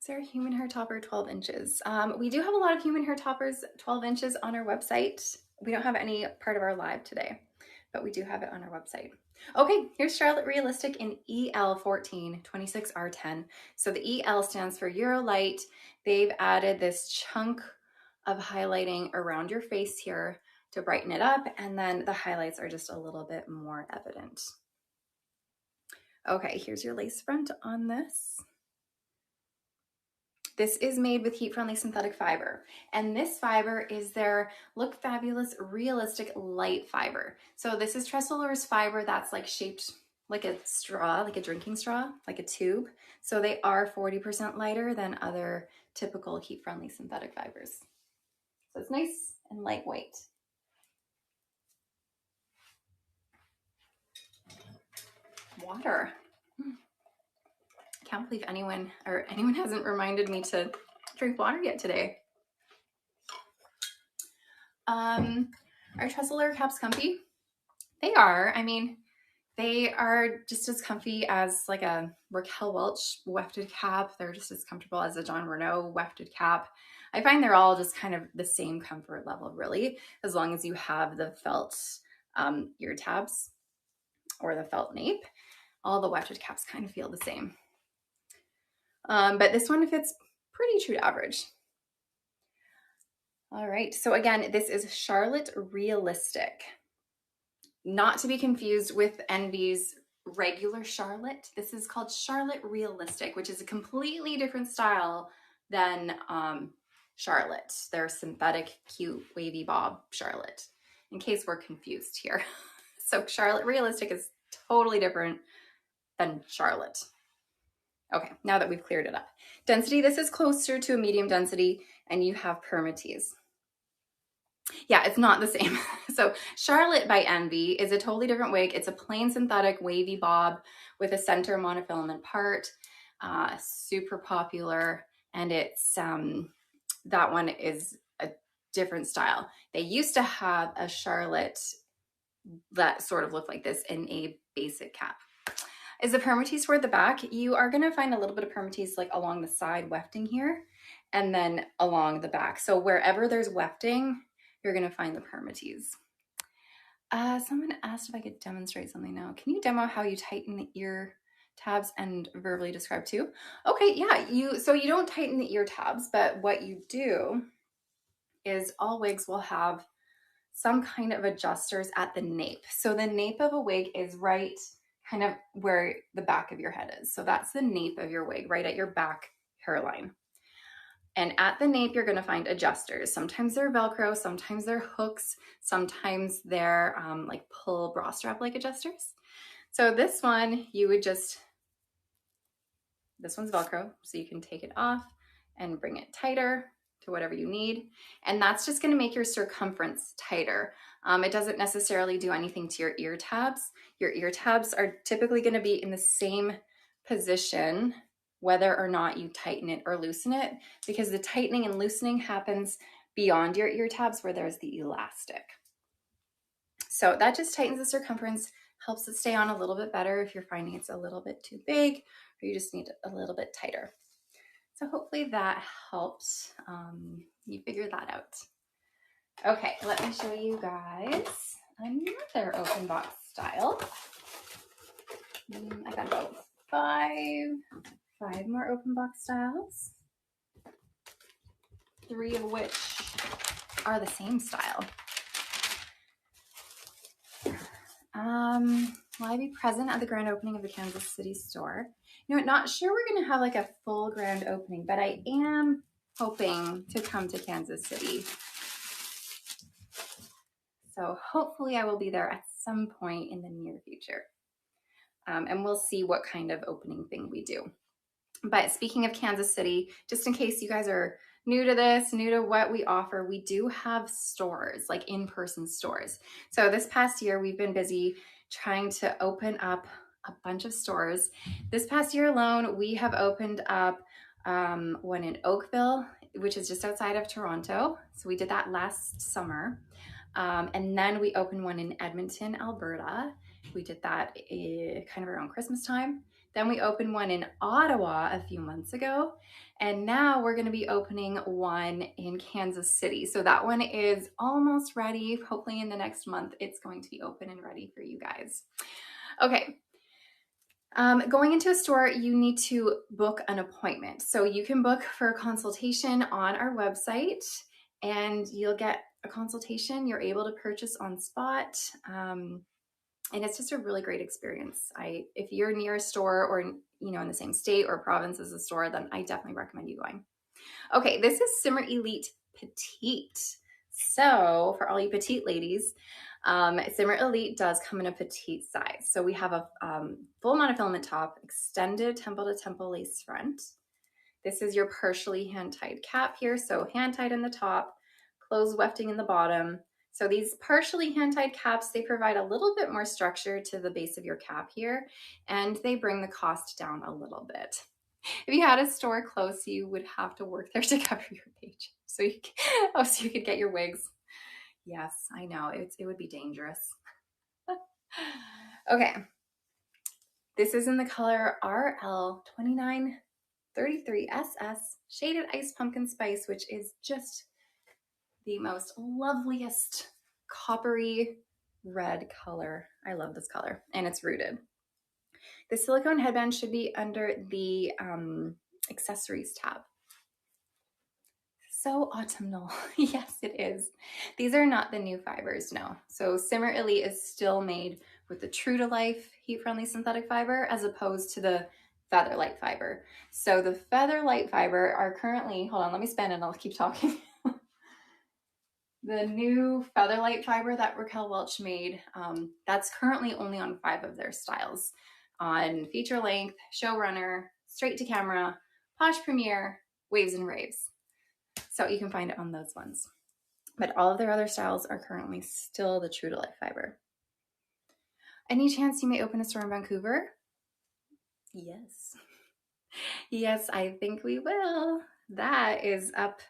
Speaker 1: Is there a human hair topper 12 inches? We do have a lot of human hair toppers 12 inches on our website. We don't have any part of our live today, but we do have it on our website. Okay, here's Charlotte Realistic in EL14 26R10. So the EL stands for Eurolight. They've added this chunk of highlighting around your face here to brighten it up, and then the highlights are just a little bit more evident. Okay, here's your lace front on this. This is made with heat-friendly synthetic fiber, and this fiber is their Look Fabulous Realistic Light Fiber. So this is Tress fiber that's like shaped like a straw, like a drinking straw, like a tube. So they are 40% lighter than other typical heat-friendly synthetic fibers. So it's nice and lightweight. Water. Can't believe anyone hasn't reminded me to drink water yet today. Are Tress caps comfy? They are. I mean, they are just as comfy as like a Raquel Welch wefted cap. They're just as comfortable as a John Renault wefted cap. I find they're all just kind of the same comfort level, really, as long as you have the felt ear tabs or the felt nape. All the wefted caps kind of feel the same. But this one fits pretty true to average. All right, so again, this is Charlotte Realistic. Not to be confused with Envy's regular Charlotte. This is called Charlotte Realistic, which is a completely different style than Charlotte, their synthetic, cute, wavy bob Charlotte, in case we're confused here. So Charlotte Realistic is totally different than Charlotte. Okay, now that we've cleared it up. Density, this is closer to a medium density, and you have permatease. Yeah, it's not the same. So Charlotte by Envy is a totally different wig. It's a plain synthetic wavy bob with a center monofilament part, super popular. And it's, that one is a different style. They used to have a Charlotte that sort of looked like this in a basic cap. Is the permatease toward the back? You are gonna find a little bit of permatease like along the side wefting here and then along the back. So wherever there's wefting, you're gonna find the permatease. Someone asked if I could demonstrate something now. Can you demo how you tighten the ear tabs and verbally describe too? Okay, yeah, so you don't tighten the ear tabs, but what you do is all wigs will have some kind of adjusters at the nape. So the nape of a wig is right kind of where the back of your head is. So that's the nape of your wig, right at your back hairline. And at the nape, you're gonna find adjusters. Sometimes they're Velcro, sometimes they're hooks, sometimes they're like pull bra strap like adjusters. So this one, this one's Velcro, so you can take it off and bring it tighter to whatever you need. And that's just gonna make your circumference tighter. It doesn't necessarily do anything to your ear tabs. Your ear tabs are typically gonna be in the same position whether or not you tighten it or loosen it, because the tightening and loosening happens beyond your ear tabs where there's the elastic. So that just tightens the circumference, helps it stay on a little bit better if you're finding it's a little bit too big or you just need it a little bit tighter. So hopefully that helps you figure that out. Okay, let me show you guys another open box style. I got about five more open box styles, 3 of which are the same style. Will I be present at the grand opening of the Kansas City store? You know, not sure we're gonna have like a full grand opening, but I am hoping to come to Kansas City. So hopefully I will be there at some point in the near future. And we'll see what kind of opening thing we do. But speaking of Kansas City, just in case you guys are new to this, new to what we offer, we do have stores, like in-person stores. So this past year, we've been busy trying to open up a bunch of stores. This past year alone, we have opened up one in Oakville, which is just outside of Toronto. So we did that last summer. And then we opened one in Edmonton, Alberta. We did that kind of around Christmas time. Then we opened one in Ottawa a few months ago. And now we're gonna be opening one in Kansas City. So that one is almost ready. Hopefully in the next month, it's going to be open and ready for you guys. Okay. Going into a store, you need to book an appointment. So you can book for a consultation on our website and you'll get a consultation. You're able to purchase on spot. And it's just a really great experience. If you're near a store or, you know, in the same state or province as a store, then I definitely recommend you going. Okay, this is Simmer Elite Petite. So for all you petite ladies, Simmer Elite does come in a petite size. So we have a full monofilament top, extended temple to temple lace front. This is your partially hand-tied cap here. So hand-tied in the top, closed wefting in the bottom. So these partially hand-tied caps, they provide a little bit more structure to the base of your cap here, and they bring the cost down a little bit. If you had a store close, you would have to work there to cover your page. So you could get your wigs. Yes, I know, it would be dangerous. Okay, this is in the color RL2933SS, Shaded Ice Pumpkin Spice, which is just the most loveliest coppery red color. I love this color, and it's rooted. The silicone headband should be under the accessories tab. So autumnal. Yes, it is. These are not the new fibers, no. So Simmer Elite is still made with the true to life heat-friendly synthetic fiber as opposed to the feather light fiber. So the feather light fiber are currently, hold on, let me spin and I'll keep talking. The new Featherlight fiber that Raquel Welch made, that's currently only on 5 of their styles. On Feature Length, Showrunner, Straight to Camera, Posh Premiere, Waves and Raves. So you can find it on those ones. But all of their other styles are currently still the True to Life fiber. Any chance you may open a store in Vancouver? Yes. Yes, I think we will. That is up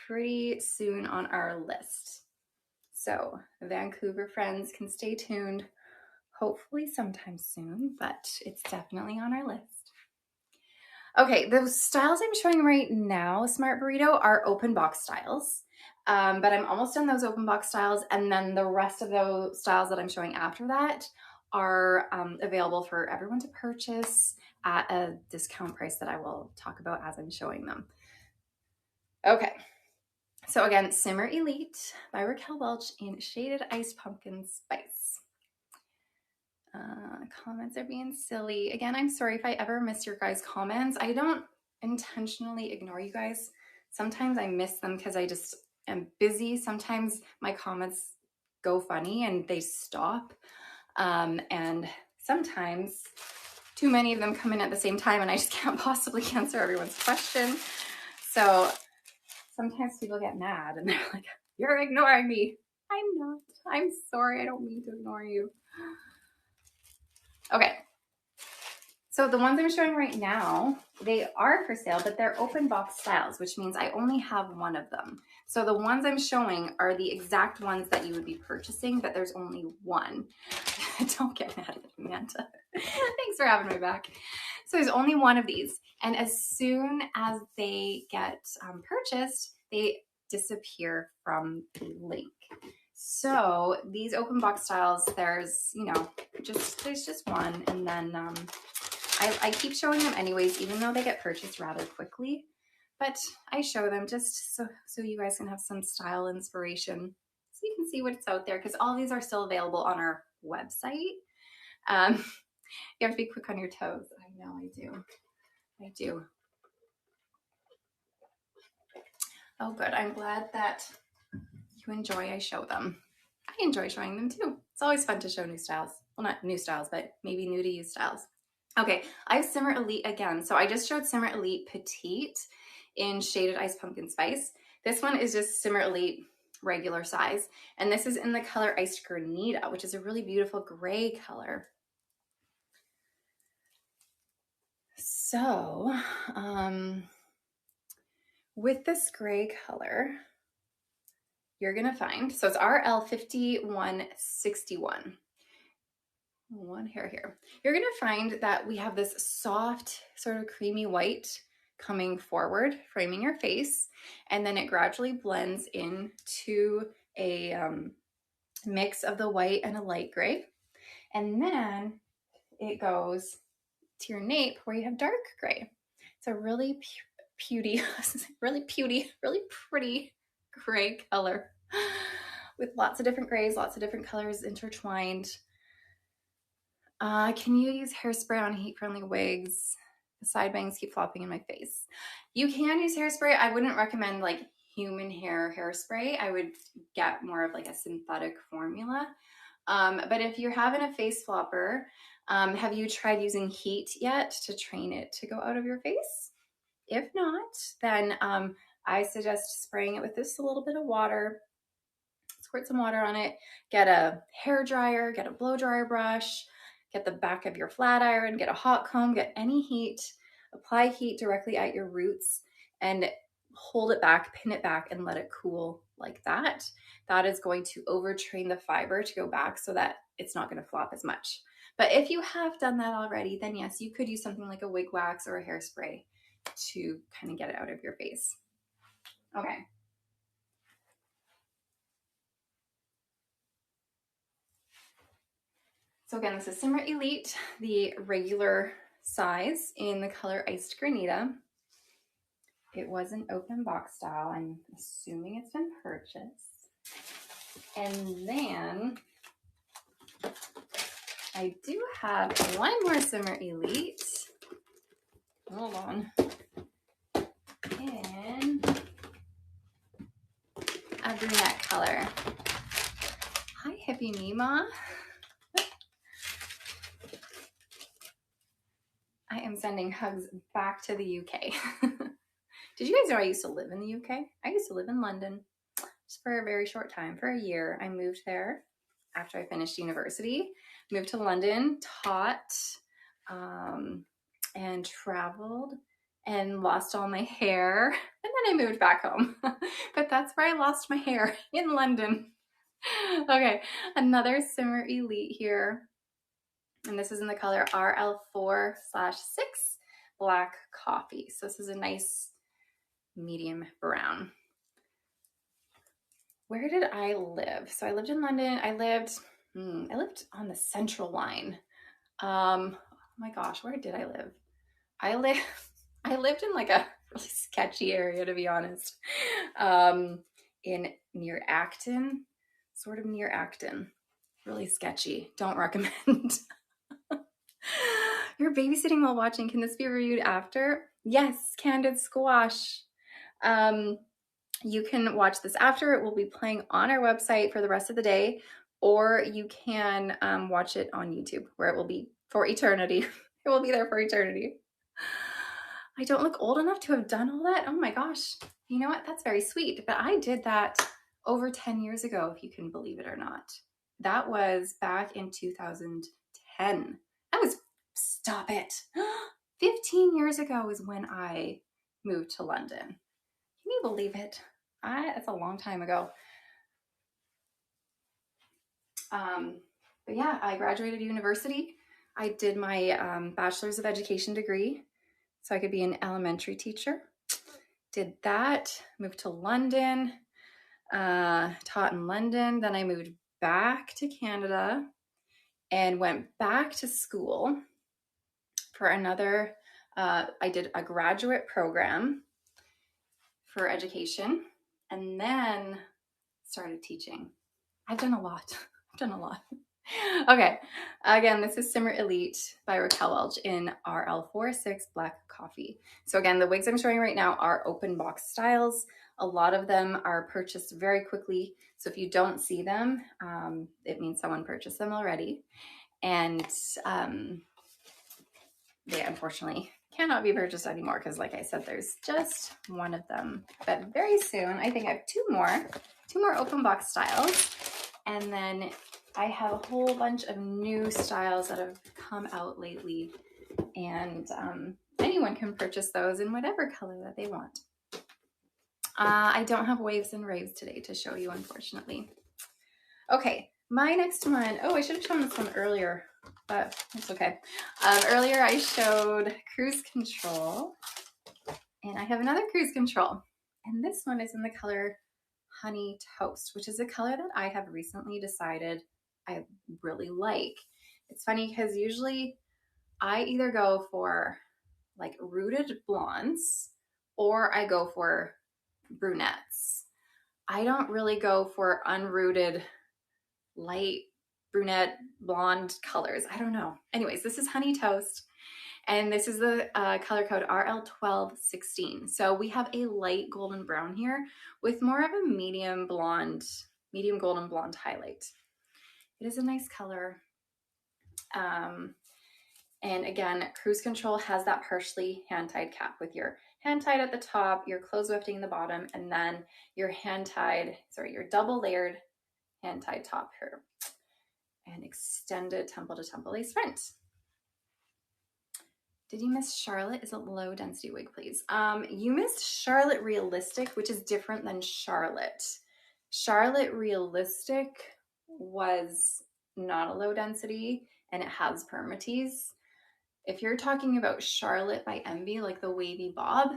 Speaker 1: pretty soon on our list. So Vancouver friends can stay tuned, hopefully sometime soon, but it's definitely on our list. Okay, the styles I'm showing right now, Smart Burrito, are open box styles, but I'm almost done those open box styles, and then the rest of those styles that I'm showing after that are available for everyone to purchase at a discount price that I will talk about as I'm showing them. Okay. So again, Simmer Elite by Raquel Welch in Shaded Ice Pumpkin Spice. Comments are being silly. Again, I'm sorry if I ever miss your guys' comments. I don't intentionally ignore you guys. Sometimes I miss them because I just am busy. Sometimes my comments go funny and they stop. And sometimes too many of them come in at the same time and I just can't possibly answer everyone's question. So sometimes people get mad and they're like, you're ignoring me. I'm not. I'm sorry. I don't mean to ignore you. Okay. So the ones I'm showing right now, they are for sale, but they're open box styles, which means I only have one of them. So the ones I'm showing are the exact ones that you would be purchasing, but there's only one. Don't get mad at me, Amanda. Thanks for having me back. So there's only one of these. And as soon as they get purchased, they disappear from the link. So these open box styles, there's, you know, there's just one. And then I keep showing them anyways, even though they get purchased rather quickly. But I show them just so you guys can have some style inspiration, so you can see what's out there, because all these are still available on our website. You have to be quick on your toes. I know, I do. I do. Oh, good. I'm glad that you enjoy I show them. I enjoy showing them too. It's always fun to show new styles. Well, not new styles, but maybe new to you styles. Okay, I have Simmer Elite again. So I just showed Simmer Elite Petite in Shaded Ice Pumpkin Spice. This one is just Simmer Elite regular size. And this is in the color Iced Granita, which is a really beautiful gray color. So with this gray color, you're gonna find, so it's RL5161. One hair here. You're gonna find that we have this soft, sort of creamy white coming forward, framing your face, and then it gradually blends into a mix of the white and a light gray. And then it goes to your nape where you have dark gray. It's a really really pretty gray color with lots of different grays, lots of different colors intertwined. Can you use hairspray on heat-friendly wigs? The side bangs keep flopping in my face. You can use hairspray. I wouldn't recommend like human hair hairspray. I would get more of like a synthetic formula. But if you're having a face flopper, have you tried using heat yet to train it to go out of your face? If not, then I suggest spraying it with just a little bit of water. Squirt some water on it, get a hair dryer, get a blow dryer brush, get the back of your flat iron, get a hot comb, get any heat, apply heat directly at your roots and hold it back, pin it back and let it cool like that. That is going to overtrain the fiber to go back so that it's not going to flop as much. But if you have done that already, then yes, you could use something like a wig wax or a hairspray to kind of get it out of your face. Okay. So again, this is Simmer Elite, the regular size in the color Iced Granita. It was an open box style. I'm assuming it's been purchased. And then I do have one more Simmer Elite. Hold on. In a brunette color. Hi, Hippie Mima. I am sending hugs back to the UK. Did you guys know I used to live in the UK? I used to live in London just for a very short time, for a year. I moved there after I finished university, moved to London, taught, and traveled and lost all my hair. And then I moved back home. But that's where I lost my hair, in London. Okay, another Simmer Elite here. And this is in the color RL4/6 Black Coffee. So this is a nice medium brown. Where did I live? So I lived in London. I lived on the Central Line. Oh my gosh, where did I live? I lived in like a really sketchy area, to be honest. Near Acton, sort of near Acton. Really sketchy. Don't recommend. You're babysitting while watching. Can this be reviewed after? Yes, Candid Squash. You can watch this after. It will be playing on our website for the rest of the day, or you can watch it on YouTube where it will be for eternity. It will be there for eternity. I don't look old enough to have done all that. Oh my gosh. You know what? That's very sweet. But I did that over 10 years ago, if you can believe it or not. That was back in 2010. Stop it. 15 years ago is when I moved to London. Can you believe it? That's a long time ago. But yeah, I graduated university. I did my bachelor's of education degree so I could be an elementary teacher. Did that, moved to London, taught in London. Then I moved back to Canada and went back to school for another, I did a graduate program for education and then started teaching. I've done a lot. Okay, again, this is Simmer Elite by Raquel Welch in RL4/6 Black Coffee. So again, the wigs I'm showing right now are open box styles. A lot of them are purchased very quickly. So if you don't see them, it means someone purchased them already. And they unfortunately cannot be purchased anymore because like I said, there's just one of them. But very soon, I think I have two more open box styles. And then I have a whole bunch of new styles that have come out lately. And anyone can purchase those in whatever color that they want. I don't have waves and raves today to show you, unfortunately. Okay, my next one. Oh, I should have shown this one earlier, but it's okay. Earlier I showed Cruise Control, and I have another Cruise Control. And this one is in the color Honey Toast, which is a color that I have recently decided I really like. It's funny because usually I either go for like rooted blondes or I go for brunettes. I don't really go for unrooted light brunette, blonde colors. I don't know. Anyways, this is Honey Toast. And this is the color code RL1216. So we have a light golden brown here with more of a medium golden blonde highlight. It is a nice color. And again, Cruise Control has that partially hand-tied cap with your hand tied at the top, your clothes wefting in the bottom, and then your your double layered hand-tied top here. And extended temple to temple lace front. Did you miss Charlotte? Is a low density wig, please? You missed Charlotte Realistic, which is different than Charlotte. Charlotte Realistic was not a low density and it has permatease. If you're talking about Charlotte by Envy, like the wavy bob,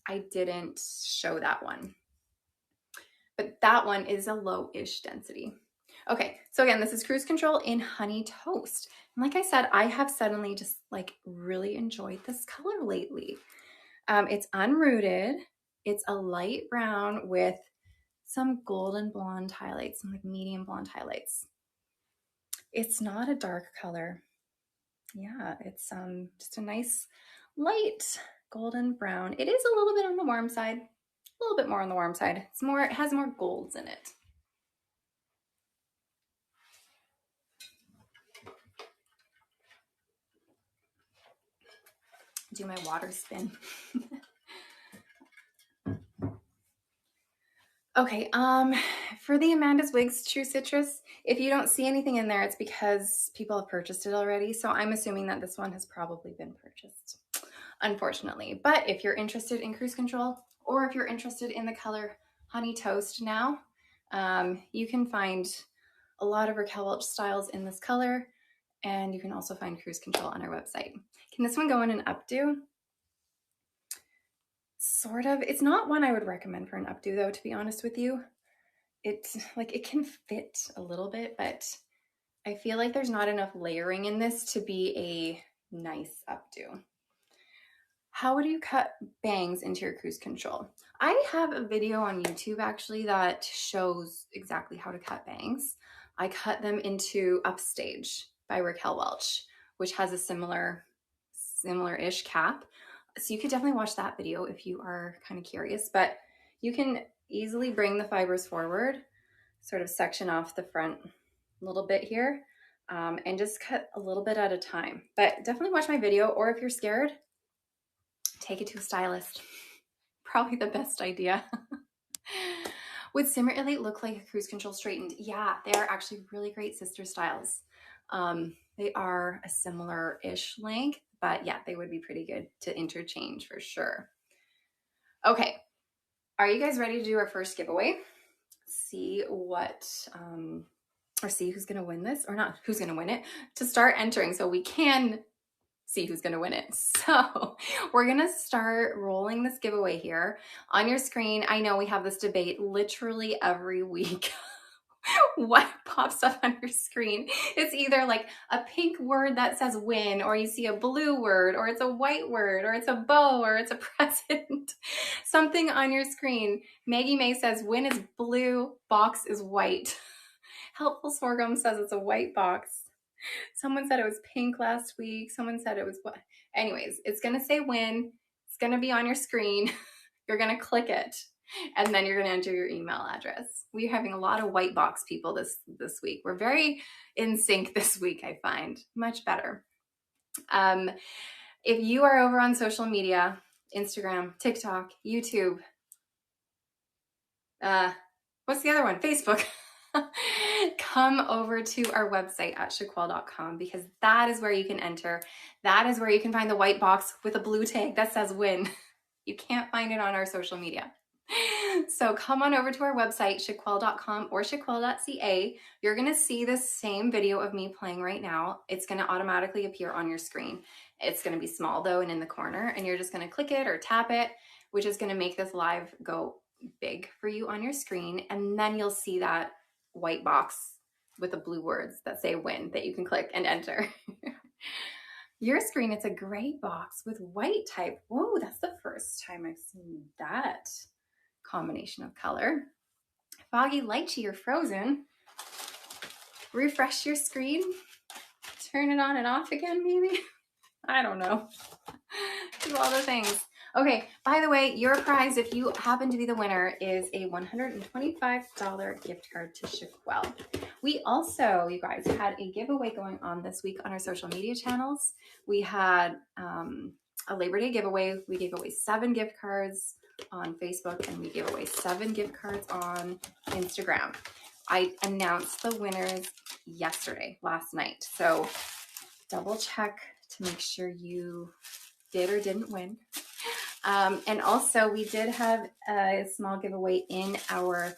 Speaker 1: I didn't show that one. But that one is a low-ish density. Okay, so again, this is Cruise Control in Honey Toast. And like I said, I have suddenly just like really enjoyed this color lately. It's unrooted. It's a light brown with some golden blonde highlights, some like medium blonde highlights. It's not a dark color. Yeah, it's just a nice light golden brown. It is a little bit on the warm side, a little bit more on the warm side. It has more golds in it. Do my water spin. Okay, for the Amanda's Wigs True Citrus, if you don't see anything in there, it's because people have purchased it already. So I'm assuming that this one has probably been purchased, unfortunately. But if you're interested in Cruise Control, or if you're interested in the color Honey Toast now, you can find a lot of Raquel Welch styles in this color, and you can also find Cruise Control on our website. Can this one go in an updo? Sort of. It's not one I would recommend for an updo though, to be honest with you. It's like it can fit a little bit, but I feel like there's not enough layering in this to be a nice updo. How would you cut bangs into your Cruise Control? I have a video on YouTube actually that shows exactly how to cut bangs. I cut them into Upstage by Raquel Welch, which has a similar-ish cap. So you could definitely watch that video if you are kind of curious, but you can easily bring the fibers forward, sort of section off the front a little bit here, and just cut a little bit at a time. But definitely watch my video, or if you're scared, take it to a stylist. Probably the best idea. Would Simmer Elite look like a Cruise Control straightened? Yeah, they are actually really great sister styles. They are a similar-ish length, but yeah, they would be pretty good to interchange for sure. Okay, are you guys ready to do our first giveaway? See who's gonna win this, or not who's gonna win it, to start entering so we can see who's gonna win it. So we're gonna start rolling this giveaway here on your screen. I know we have this debate literally every week. What pops up on your screen? It's either like a pink word that says win, or you see a blue word, or it's a white word, or it's a bow, or it's a present. Something on your screen. Maggie May says win is blue, box is white. Helpful Sorghum says it's a white box. Someone said it was pink last week. Someone said it was what? Anyways, it's going to say win. It's going to be on your screen. You're going to click it, and then you're going to enter your email address. We're having a lot of white box people this week. We're very in sync this week, I find. Much better. If you are over on social media, Instagram, TikTok, YouTube, what's the other one? Facebook. Come over to our website at shaquelle.com, because that is where you can enter. That is where you can find the white box with a blue tag that says win. You can't find it on our social media. So come on over to our website, shaquelle.com or shaquelle.ca. You're going to see the same video of me playing right now. It's going to automatically appear on your screen. It's going to be small though and in the corner, and you're just going to click it or tap it, which is going to make this live go big for you on your screen. And then you'll see that white box with the blue words that say win that you can click and enter. Your screen, it's a gray box with white type. Whoa, that's the first time I've seen that combination of color. Foggy Lychee or Frozen. refresh your screen, turn it on and off again, maybe. I don't know. Do all the things. Okay, by the way, your prize, if you happen to be the winner, is a $125 gift card to Raquel. We also, you guys, had a giveaway going on this week on our social media channels. We had a Labor Day giveaway. We gave away 7 gift cards on Facebook, and we gave away 7 gift cards on Instagram. I announced the winners last night. So double check to make sure you did or didn't win. And also we did have a small giveaway in our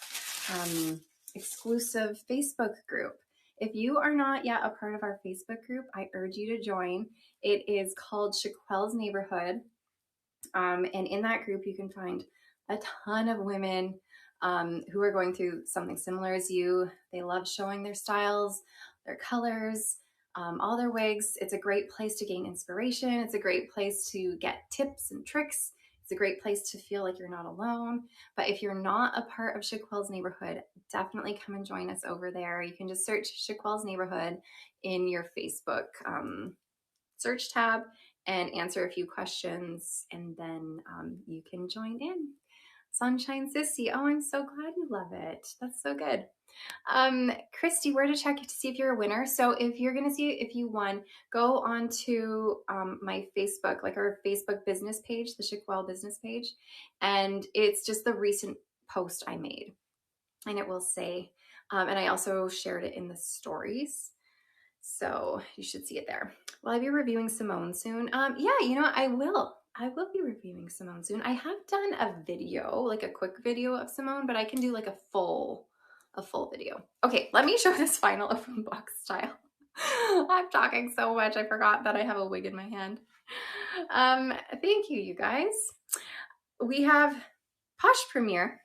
Speaker 1: exclusive Facebook group. If you are not yet a part of our Facebook group, I urge you to join. It is called Raquel's Neighborhood. And in that group, you can find a ton of women who are going through something similar as you. They love showing their styles, their colors, all their wigs. It's a great place to gain inspiration. It's a great place to get tips and tricks. It's a great place to feel like you're not alone. But if you're not a part of Raquel's Neighborhood, definitely come and join us over there. You can just search Raquel's Neighborhood in your Facebook search tab and answer a few questions, and then you can join in. Sunshine Sissy, oh, I'm so glad you love it. That's so good. Christy, where to check to see if you're a winner? So if you're gonna see if you won, go on to my Facebook, like our Facebook business page, the Raquel business page, and it's just the recent post I made, and it will say, and I also shared it in the stories, so you should see it there. Will I be reviewing Simone soon? Yeah, you know, I will be reviewing Simone soon. I have done a video, like a quick video of Simone, but I can do like a full video. Okay, let me show this final open box style. I'm talking so much, I forgot that I have a wig in my hand. Thank you, you guys. We have Posh Premier,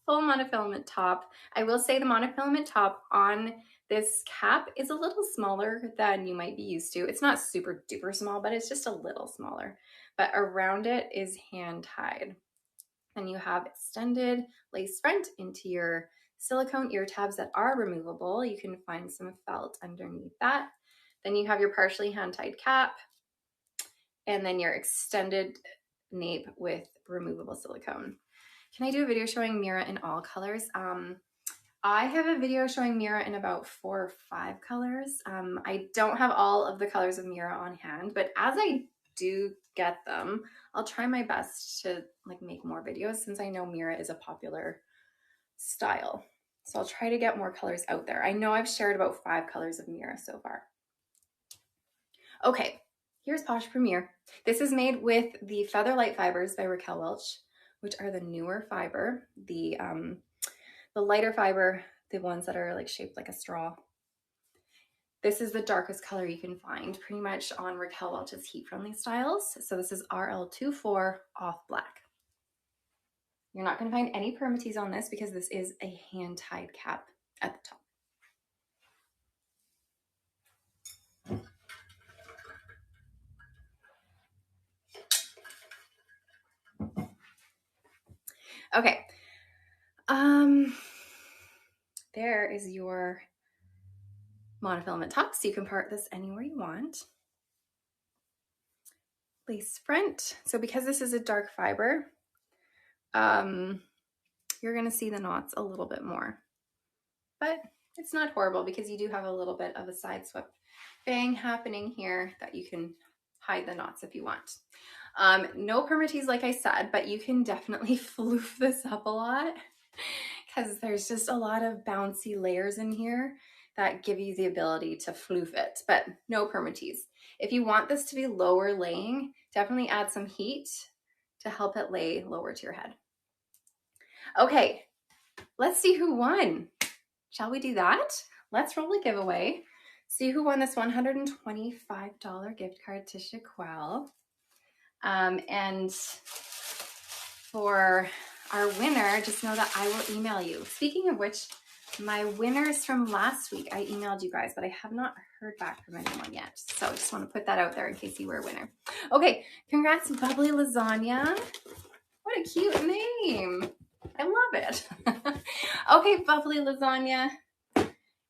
Speaker 1: full monofilament top. I will say the monofilament top on this cap is a little smaller than you might be used to. It's not super duper small, but it's just a little smaller. But around it is hand tied. And you have extended lace front into your silicone ear tabs that are removable. You can find some felt underneath that. Then you have your partially hand tied cap, and then your extended nape with removable silicone. Can I do a video showing Mira in all colors? I have a video showing Mira in about 4 or 5 colors. I don't have all of the colors of Mira on hand, but as I do get them, I'll try my best to like make more videos, since I know Mira is a popular style. So I'll try to get more colors out there. I know I've shared about 5 colors of Mira so far. Okay, here's Posh Premier. This is made with the Feather Light fibers by Raquel Welch, which are the newer fiber. The lighter fiber, the ones that are like shaped like a straw. This is the darkest color you can find pretty much on Raquel Welch's heat friendly styles. So this is RL24 off black. You're not going to find any permatease on this because this is a hand tied cap at the top. Okay. There is your monofilament top, so you can part this anywhere you want. Lace front. So because this is a dark fiber, you're going to see the knots a little bit more, but it's not horrible because you do have a little bit of a side swept bang happening here that you can hide the knots if you want. No permatease, like I said, but you can definitely floof this up a lot because there's just a lot of bouncy layers in here that give you the ability to floof it, but no permatease. If you want this to be lower laying, definitely add some heat to help it lay lower to your head. Okay, let's see who won. Shall we do that? Let's roll a giveaway. See who won this $125 gift card to Raquel. And for our winner, just know that I will email you. Speaking of which, my winners from last week, I emailed you guys, but I have not heard back from anyone yet. So I just want to put that out there in case you were a winner. Okay, congrats, Bubbly Lasagna. What a cute name. I love it. Okay, Bubbly Lasagna,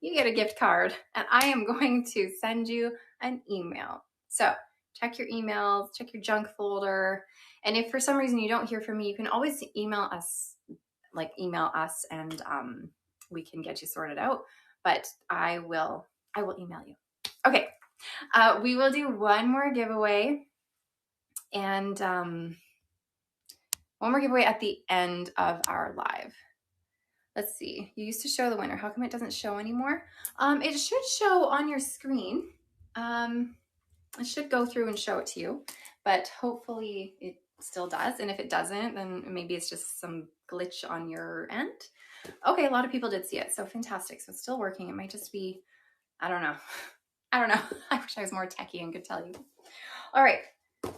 Speaker 1: you you get a gift card, and I am going to send you an email. So check your emails, check your junk folder. And if for some reason you don't hear from me, you can always email us, and we can get you sorted out. But I will email you. Okay, we will do one more giveaway, and one more giveaway at the end of our live. Let's see. You used to show the winner. How come it doesn't show anymore? It should show on your screen. It should go through and show it to you, but hopefully it still does. And if it doesn't, then maybe it's just some glitch on your end. Okay, a lot of people did see it, so fantastic. So it's still working. It might just be, I don't know. I don't know. I wish I was more techie and could tell you. All right.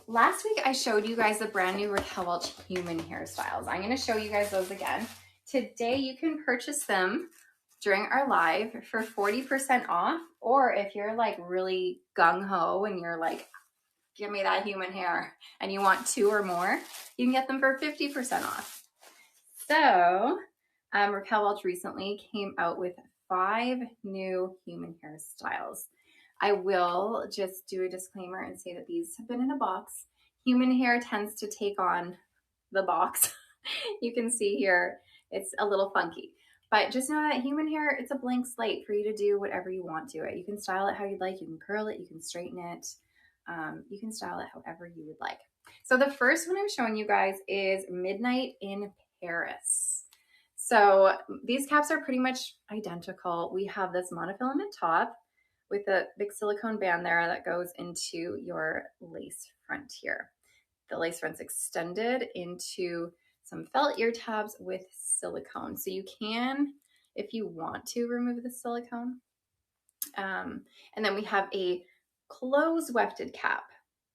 Speaker 1: Last week I showed you guys the brand new Raquel Welch human hairstyles. I'm going to show you guys those again. Today you can purchase them during our live for 40% off, or if you're like really gung-ho and you're like, give me that human hair, and you want 2 or more, you can get them for 50% off. So Raquel Welch recently came out with 5 new human hairstyles. I will just do a disclaimer and say that these have been in a box. Human hair tends to take on the box. You can see here, it's a little funky. But just know that human hair, it's a blank slate for you to do whatever you want to it. You can style it how you'd like. You can curl it. You can straighten it. You can style it however you would like. So the first one I'm showing you guys is Midnight in Paris. So these caps are pretty much identical. We have this monofilament top with a big silicone band there that goes into your lace front here. The lace front's extended into some felt ear tabs with silicone. So you can, if you want to, remove the silicone. And then we have a close wefted cap.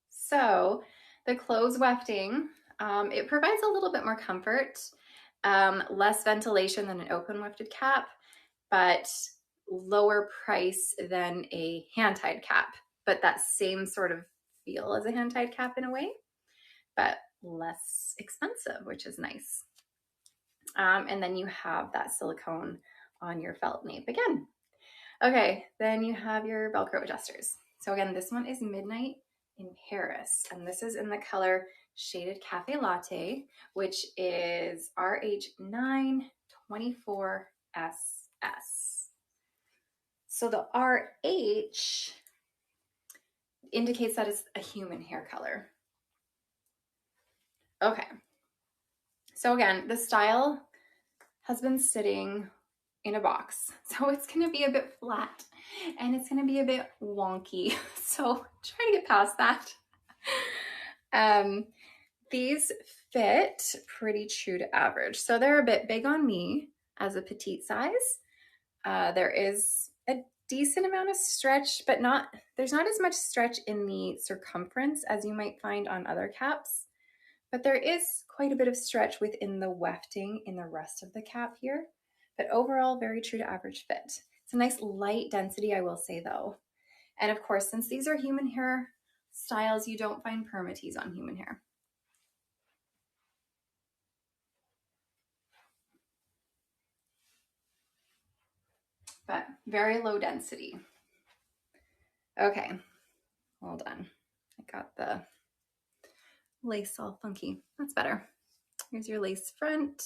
Speaker 1: So the close wefting, it provides a little bit more comfort, less ventilation than an open wefted cap, but lower price than a hand-tied cap, but that same sort of feel as a hand-tied cap in a way, but less expensive, which is nice. And then you have that silicone on your felt nape again. Okay, then you have your Velcro adjusters. So again, this one is Midnight in Paris, and this is in the color Shaded Cafe Latte, which is RH924SS. So the RH indicates that it's a human hair color. Okay. So again, the style has been sitting in a box. So it's going to be a bit flat and it's going to be a bit wonky. So try to get past that. These fit pretty true to average. So they're a bit big on me as a petite size. There is a decent amount of stretch, but there's not as much stretch in the circumference as you might find on other caps. But there is quite a bit of stretch within the wefting in the rest of the cap here. But overall, very true to average fit. It's a nice light density, I will say though. And of course, since these are human hair styles, you don't find permatease on human hair. But very low density. Okay, hold on. I got the lace all funky. That's better. Here's your lace front.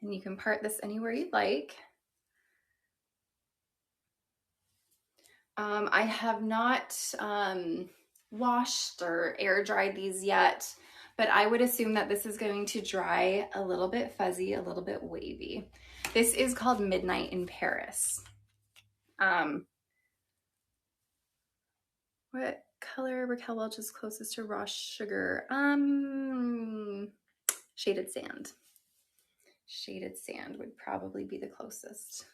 Speaker 1: And you can part this anywhere you'd like. I have not washed or air dried these yet, but I would assume that this is going to dry a little bit fuzzy, a little bit wavy. This is called Midnight in Paris. What color Raquel Welch is closest to raw sugar? Shaded sand. Shaded sand would probably be the closest.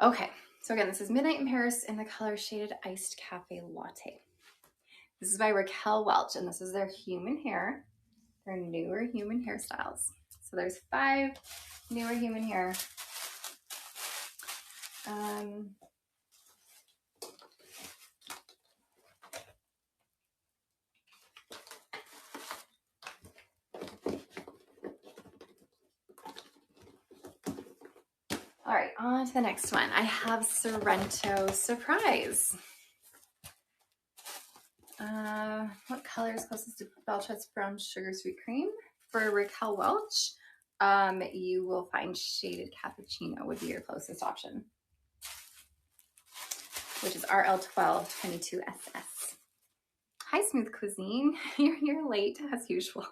Speaker 1: Okay, so again, this is Midnight in Paris in the color Shaded Iced Cafe Latte. This is by Raquel Welch, and this is their human hair, their newer human hairstyles. So there's 5 newer human hair. All right, on to the next one. I have Sorrento Surprise. What color is closest to Belle's Brown Sugar Sweet Cream? For Raquel Welch, you will find Shaded Cappuccino would be your closest option, which is RL1222SS. Hi, Smooth Cuisine. You're late as usual.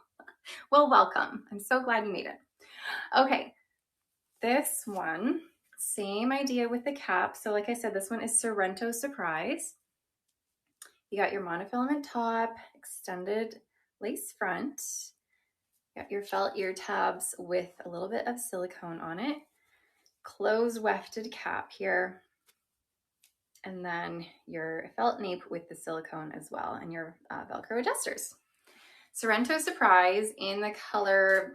Speaker 1: Well, welcome. I'm so glad you made it. Okay, this one, same idea with the cap. So like I said, this one is Sorrento Surprise. You got your monofilament top, extended lace front. You got your felt ear tabs with a little bit of silicone on it. Close wefted cap here. And then your felt nape with the silicone as well, and your Velcro adjusters. Sorrento Surprise in the color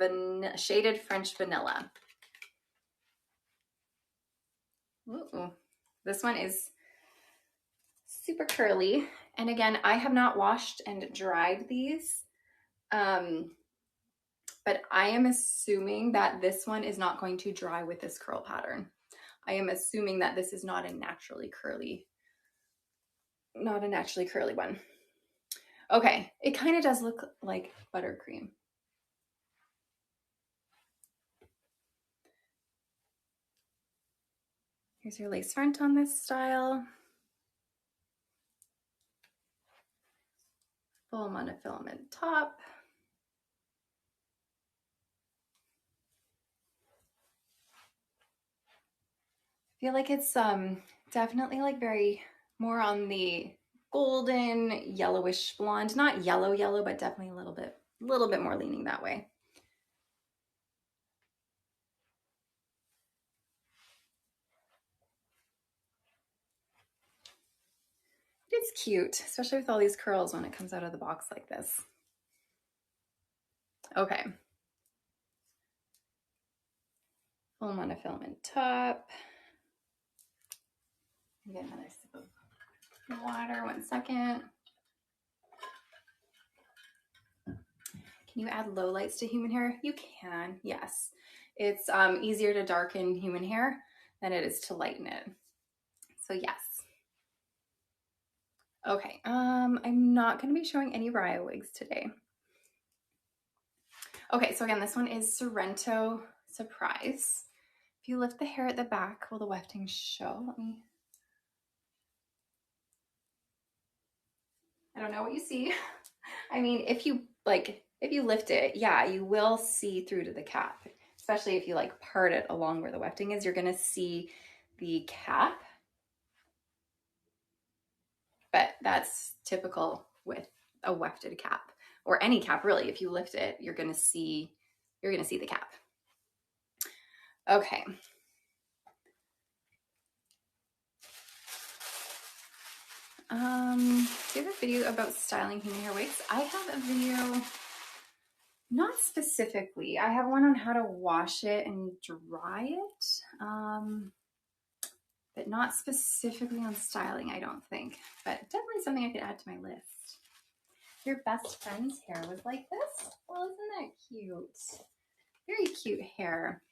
Speaker 1: Shaded French Vanilla. Ooh, this one is super curly. And again, I have not washed and dried these, but I am assuming that this one is not going to dry with this curl pattern. I am assuming that this is not a naturally curly one. Okay, it kind of does look like buttercream. Here's your lace front on this style. Full monofilament top. I feel like it's definitely like very more on the golden yellowish blonde, not yellow, but definitely a little bit more leaning that way. It's cute, especially with all these curls when it comes out of the box like this. Okay. Full monofilament top. Get another sip of water, 1 second. Can you add low lights to human hair? You can, yes. It's easier to darken human hair than it is to lighten it. So yes. Okay, I'm not gonna be showing any Raya wigs today. Okay, so again, this one is Sorrento Surprise. If you lift the hair at the back, will the wefting show? I don't know what you see. I mean, if you lift it, yeah, you will see through to the cap, especially if you like part it along where the wefting is, you're gonna see the cap. But that's typical with a wefted cap, or any cap really. If you lift it, you're gonna see the cap. Okay. Do you have a video about styling human hair wigs? I have a video, not specifically. I have one on how to wash it and dry it, but not specifically on styling, I don't think. But definitely something I could add to my list. Your best friend's hair was like this? Well, isn't that cute? Very cute hair.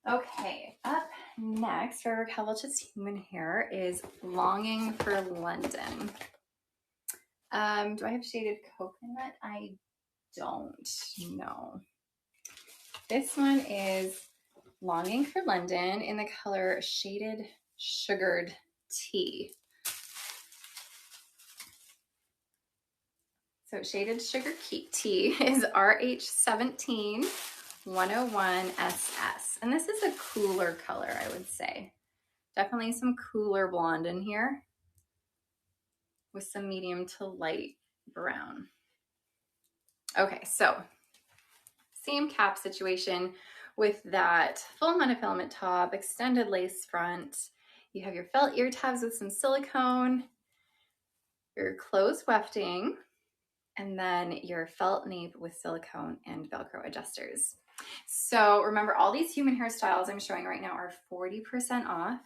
Speaker 1: Okay, up next for Raquel Welch's human hair is Longing for London. Do I have shaded coconut? I don't know. This one is Longing for London in the color Shaded Sugared Tea. So Shaded Sugar Tea is RH17 101SS. And this is a cooler color, I would say. Definitely some cooler blonde in here with some medium to light brown. Okay, so same cap situation with that full monofilament top, extended lace front. You have your felt ear tabs with some silicone, your closed wefting, and then your felt nape with silicone and Velcro adjusters. So remember, all these human hairstyles I'm showing right now are 40% off,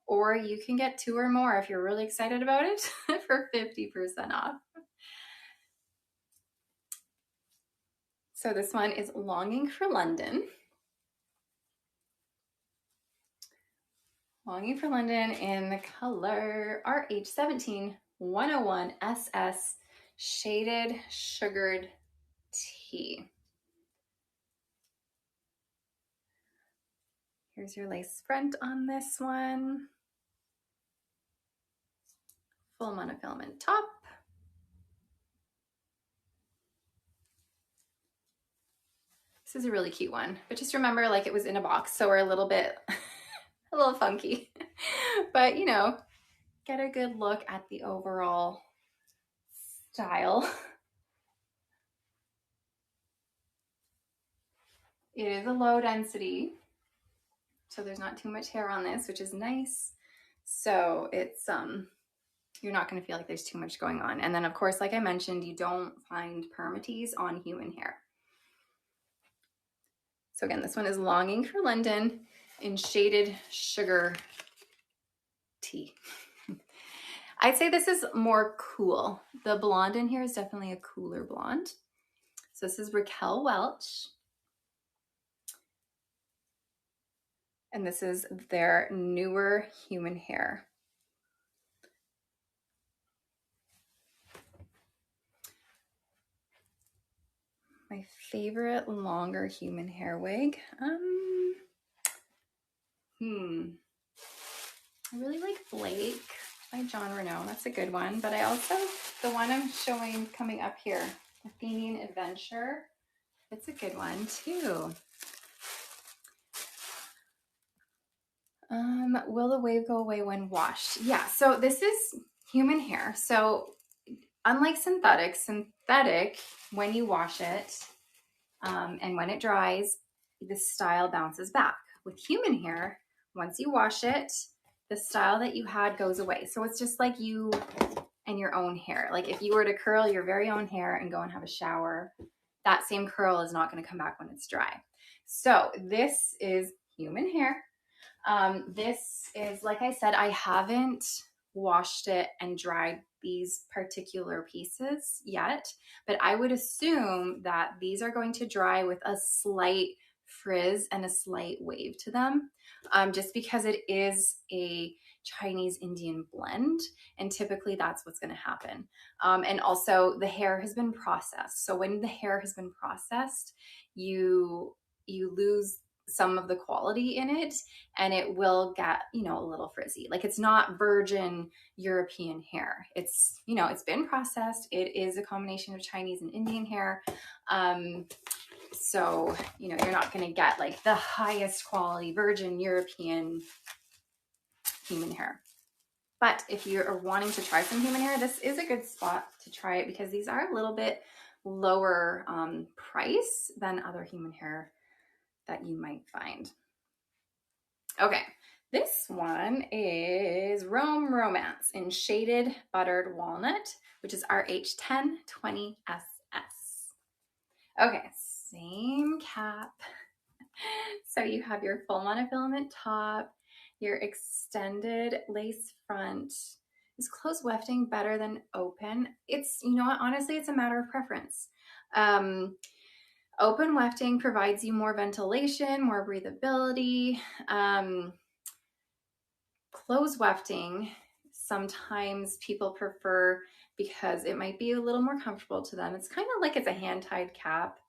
Speaker 1: or you can get 2 or more if you're really excited about it for 50% off. So this one is Longing for London. Longing for London in the color RH17101SS Shaded Sugared Tea. Here's your lace front on this one. Full monofilament top. This is a really cute one, but just remember, like, it was in a box, so we're a little bit, a little funky, but you know, get a good look at the overall style. It is a low density, so there's not too much hair on this, which is nice. So it's, you're not gonna feel like there's too much going on. And then of course, like I mentioned, you don't find permatease on human hair. So again, this one is Longing for London in Shaded Sugar Tea. I'd say this is more cool. The blonde in here is definitely a cooler blonde. So this is Raquel Welch. And this is their newer human hair. My favorite longer human hair wig. I really like Blake by John Renault. That's a good one. But I also, the one I'm showing coming up here, Athenian Adventure, it's a good one too. Will the wave go away when washed? Yeah, so this is human hair. So unlike synthetic, when you wash it and when it dries, the style bounces back. With human hair, once you wash it, the style that you had goes away. So it's just like you and your own hair. Like if you were to curl your very own hair and go and have a shower, that same curl is not going to come back when it's dry. So this is human hair. This is, like I said, I haven't washed it and dried these particular pieces yet, but I would assume that these are going to dry with a slight frizz and a slight wave to them, just because it is a Chinese Indian blend, and typically that's what's going to happen. And also the hair has been processed. So when the hair has been processed, you lose some of the quality in it, and it will get, you know, a little frizzy. Like it's not virgin European hair. It's, you know, it's been processed. It is a combination of Chinese and Indian hair. So, you know, you're not going to get like the highest quality virgin European human hair. But if you're wanting to try some human hair, this is a good spot to try it because these are a little bit lower price than other human hair that you might find. Okay, this one is Rome Romance in Shaded Buttered Walnut, which is RH1020SS. Okay, same cap. So you have your full monofilament top, your extended lace front. Is closed wefting better than open? It's, you know what, honestly, it's a matter of preference. Open wefting provides you more ventilation, more breathability. Closed wefting, sometimes people prefer because it might be a little more comfortable to them. It's kind of like it's a hand-tied cap,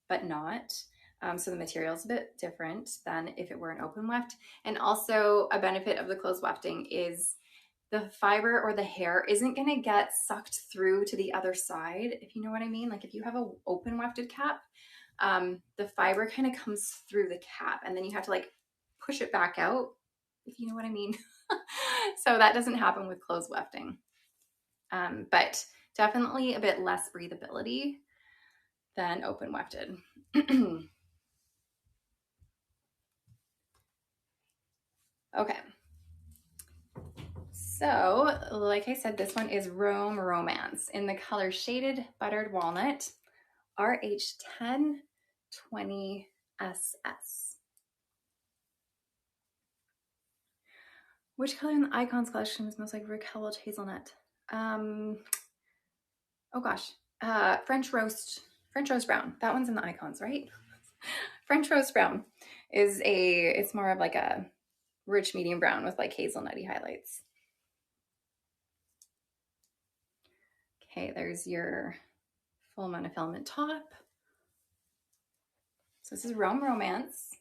Speaker 1: but not. So the material is a bit different than if it were an open weft. And also a benefit of the closed wefting is the fiber or the hair isn't going to get sucked through to the other side, if you know what I mean. Like if you have an open wefted cap, the fiber kind of comes through the cap and then you have to like push it back out, if you know what I mean. So that doesn't happen with closed wefting, but definitely a bit less breathability than open wefted. Okay. So, like I said, this one is Rome Romance in the color Shaded Buttered Walnut, RH1020SS. Which color in the Icons collection is most like Raquel Welch Hazelnut? Oh gosh, French Roast French roast brown. That one's in the icons, right? French roast brown is it's more of like a rich medium brown with like hazelnutty highlights. Okay, there's your full monofilament top. So this is Rome Romance.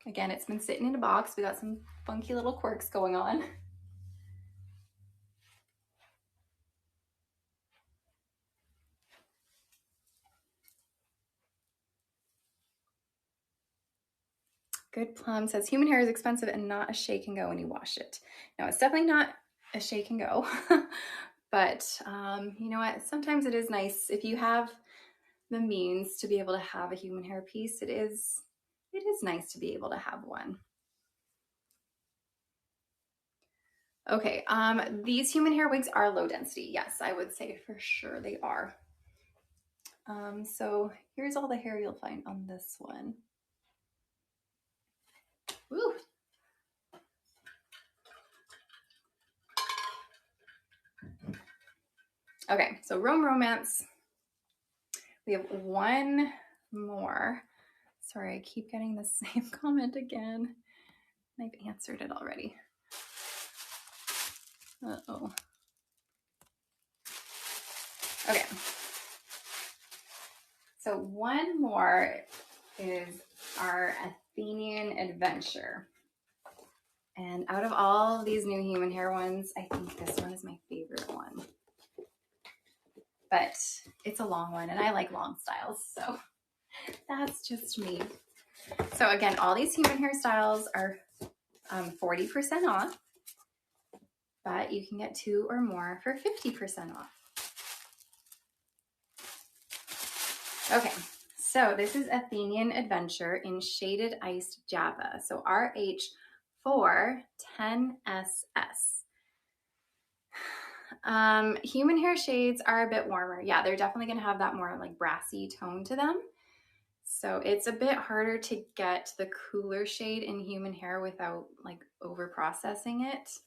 Speaker 1: Again, it's been sitting in a box. We got some funky little quirks going on. Good Plum says human hair is expensive and not a shake and go when you wash it. No, it's definitely not a shake and go. But you know what? Sometimes it is nice if you have the means to be able to have a human hair piece. It is nice to be able to have one. Okay, these human hair wigs are low density. Yes, I would say for sure they are. So here's all the hair you'll find on this one. Woo. Okay, so Rome Romance. We have one more. Sorry, I keep getting the same comment again. I've answered it already. Uh-oh. Okay. So one more is our Athenian Adventure. And out of all of these new human hair ones, I think this one is my favorite one. But it's a long one and I like long styles, so that's just me. So again, all these human hair styles are 40% off, but you can get 2 or more for 50% off. Okay, so this is Athenian Adventure in Shaded Iced Java. So RH410SS. Human hair shades are a bit warmer. Yeah, they're definitely gonna have that more like brassy tone to them. So it's a bit harder to get the cooler shade in human hair without like over processing it.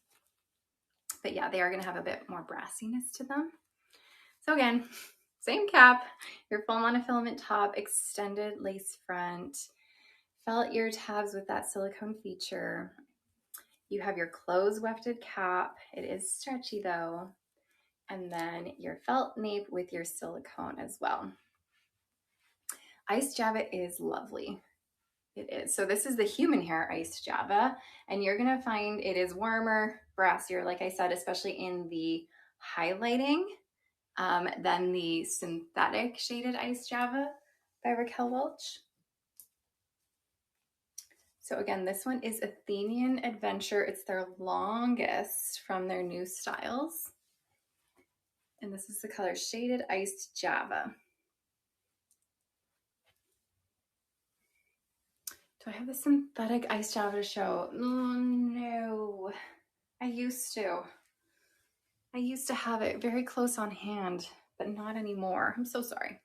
Speaker 1: But yeah, they are gonna have a bit more brassiness to them. So again, same cap, your full monofilament top, extended lace front, felt ear tabs with that silicone feature. You have your closed wefted cap. It is stretchy though. And then your felt nape with your silicone as well. Iced Java is lovely. It is. So this is the human hair iced Java, and you're gonna find it is warmer, brassier, like I said, especially in the highlighting, than the synthetic shaded iced Java by Raquel Welch. So again, this one is Athenian Adventure. It's their longest from their new styles. And this is the color Shaded Iced Java. Do I have the synthetic iced Java to show? No, I used to. I used to have it very close on hand, but not anymore. I'm so sorry.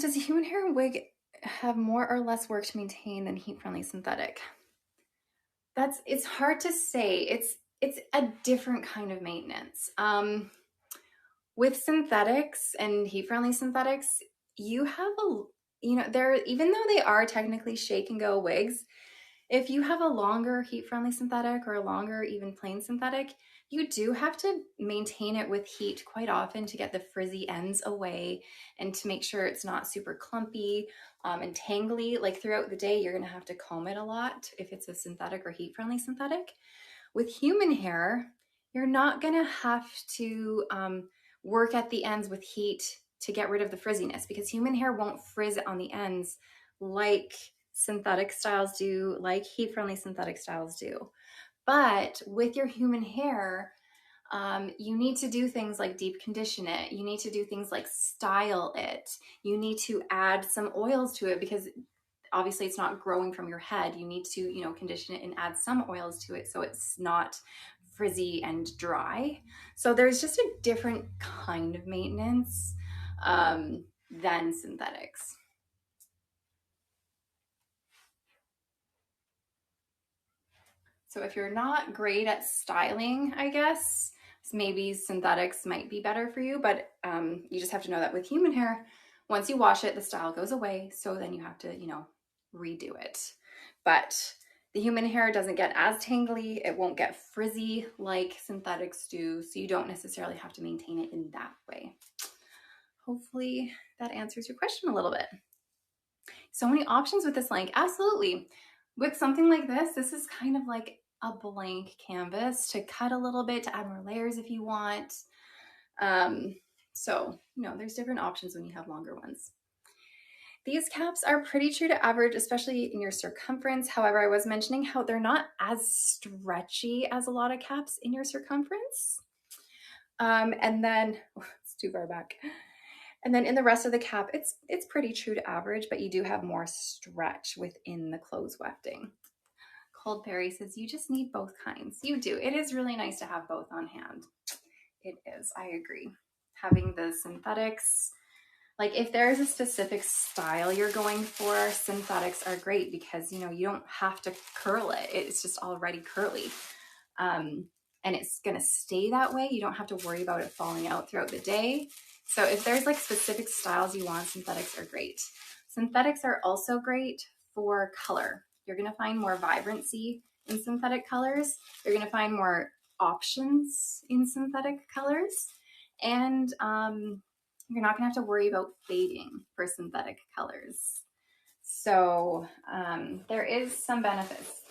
Speaker 1: Does a human hair wig have more or less work to maintain than heat-friendly synthetic? It's hard to say. It's a different kind of maintenance. With synthetics and heat-friendly synthetics, you have even though they are technically shake and go wigs, if you have a longer heat-friendly synthetic or a longer even plain synthetic, you do have to maintain it with heat quite often to get the frizzy ends away and to make sure it's not super clumpy and tangly. Like throughout the day, you're gonna have to comb it a lot if it's a synthetic or heat-friendly synthetic. With human hair, you're not gonna have to work at the ends with heat to get rid of the frizziness because human hair won't frizz on the ends like synthetic styles do, like heat-friendly synthetic styles do. But with your human hair, you need to do things like deep condition it. You need to do things like style it. You need to add some oils to it because obviously it's not growing from your head. You need to, condition it and add some oils to it so it's not frizzy and dry. So there's just a different kind of maintenance than synthetics. So if you're not great at styling, I guess, maybe synthetics might be better for you, but you just have to know that with human hair, once you wash it, the style goes away. So then you have to, you know, redo it. But the human hair doesn't get as tangly. It won't get frizzy like synthetics do. So you don't necessarily have to maintain it in that way. Hopefully that answers your question a little bit. So many options with this length. Absolutely. With something like this is kind of like a blank canvas to cut a little bit, to add more layers if you want. So, you know, there's different options when you have longer ones. These caps are pretty true to average, especially in your circumference. However, I was mentioning how they're not as stretchy as a lot of caps in your circumference. And then, it's too far back. And then in the rest of the cap, it's pretty true to average, but you do have more stretch within the clothes wefting. Cold Berry says, you just need both kinds. You do. It is really nice to have both on hand. It is. I agree. Having the synthetics, like if there's a specific style you're going for, synthetics are great because, you know, you don't have to curl it. It's just already curly. And it's going to stay that way. You don't have to worry about it falling out throughout the day. So if there's like specific styles you want, synthetics are great. Synthetics are also great for color. You're going to find more vibrancy in synthetic colors. You're going to find more options in synthetic colors. And you're not going to have to worry about fading for synthetic colors. So there is some benefits.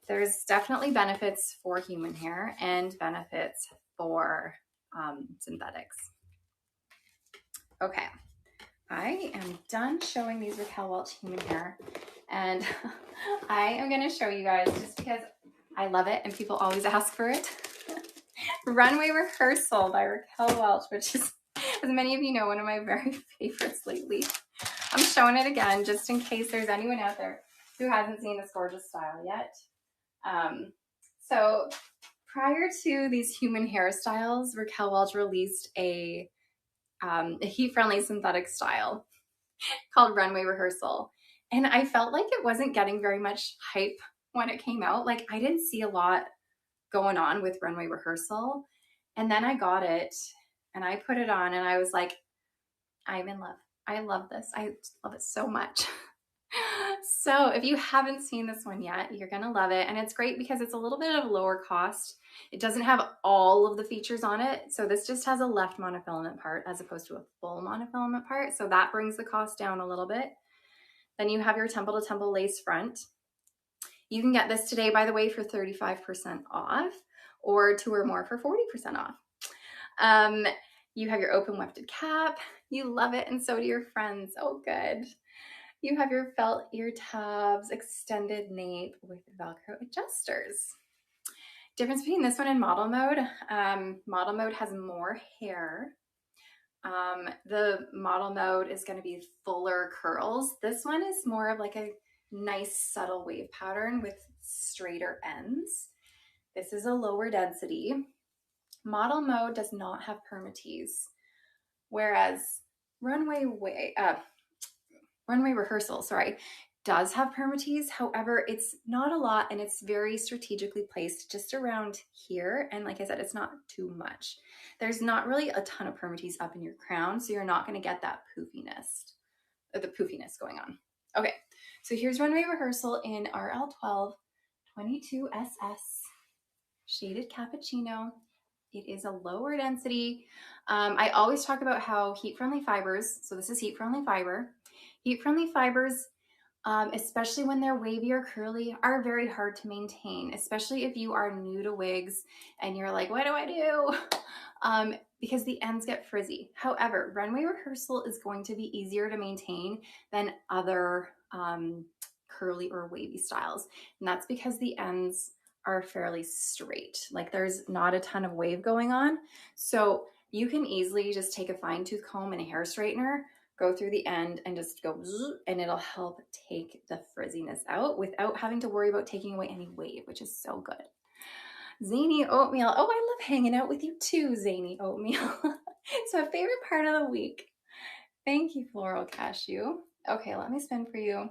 Speaker 1: There's definitely benefits for human hair and benefits for synthetics. Okay, I am done showing these Raquel Welch human hair, and I am going to show you guys just because I love it and people always ask for it. Runway Rehearsal by Raquel Welch, which is, as many of you know, one of my very favorites lately. I'm showing it again just in case there's anyone out there who hasn't seen this gorgeous style yet. So prior to these human hairstyles, Raquel Welch released a heat-friendly synthetic style called Runway Rehearsal. And I felt like it wasn't getting very much hype when it came out. Like I didn't see a lot going on with Runway Rehearsal. And then I got it and I put it on and I was like, I'm in love. I love this. I love it so much. So if you haven't seen this one yet, you're going to love it. And it's great because it's a little bit of lower cost. It doesn't have all of the features on it. So this just has a left monofilament part as opposed to a full monofilament part. So that brings the cost down a little bit. Then you have your temple to temple lace front. You can get this today, by the way, for 35% off or 2 or more for 40% off. You have your open wefted cap. You love it, and so do your friends. Oh, good. You have your felt ear tabs, extended nape with Velcro adjusters. Difference between this one and model mode. Model mode has more hair. The model mode is going to be fuller curls. This one is more of like a nice subtle wave pattern with straighter ends. This is a lower density. Model mode does not have permatease, whereas Runway Rehearsal, does have permatease. However, it's not a lot and it's very strategically placed just around here. And like I said, it's not too much. There's not really a ton of permatease up in your crown, so you're not going to get that the poofiness going on. Okay, so here's Runway Rehearsal in RL12 22SS shaded cappuccino. It is a lower density. I always talk about how heat-friendly fibers, so this is heat-friendly fiber. Heat-friendly fibers, especially when they're wavy or curly, are very hard to maintain, especially if you are new to wigs and you're like, what do I do? Because the ends get frizzy. However, Runway Rehearsal is going to be easier to maintain than other curly or wavy styles. And that's because the ends are fairly straight. Like there's not a ton of wave going on. So you can easily just take a fine tooth comb and a hair straightener, go through the end and just go zzz, and it'll help take the frizziness out without having to worry about taking away any wave, which is so good. Zany Oatmeal. Oh, I love hanging out with you too, Zany Oatmeal. It's my favorite part of the week. Thank you, Floral Cashew. Okay, let me spin for you.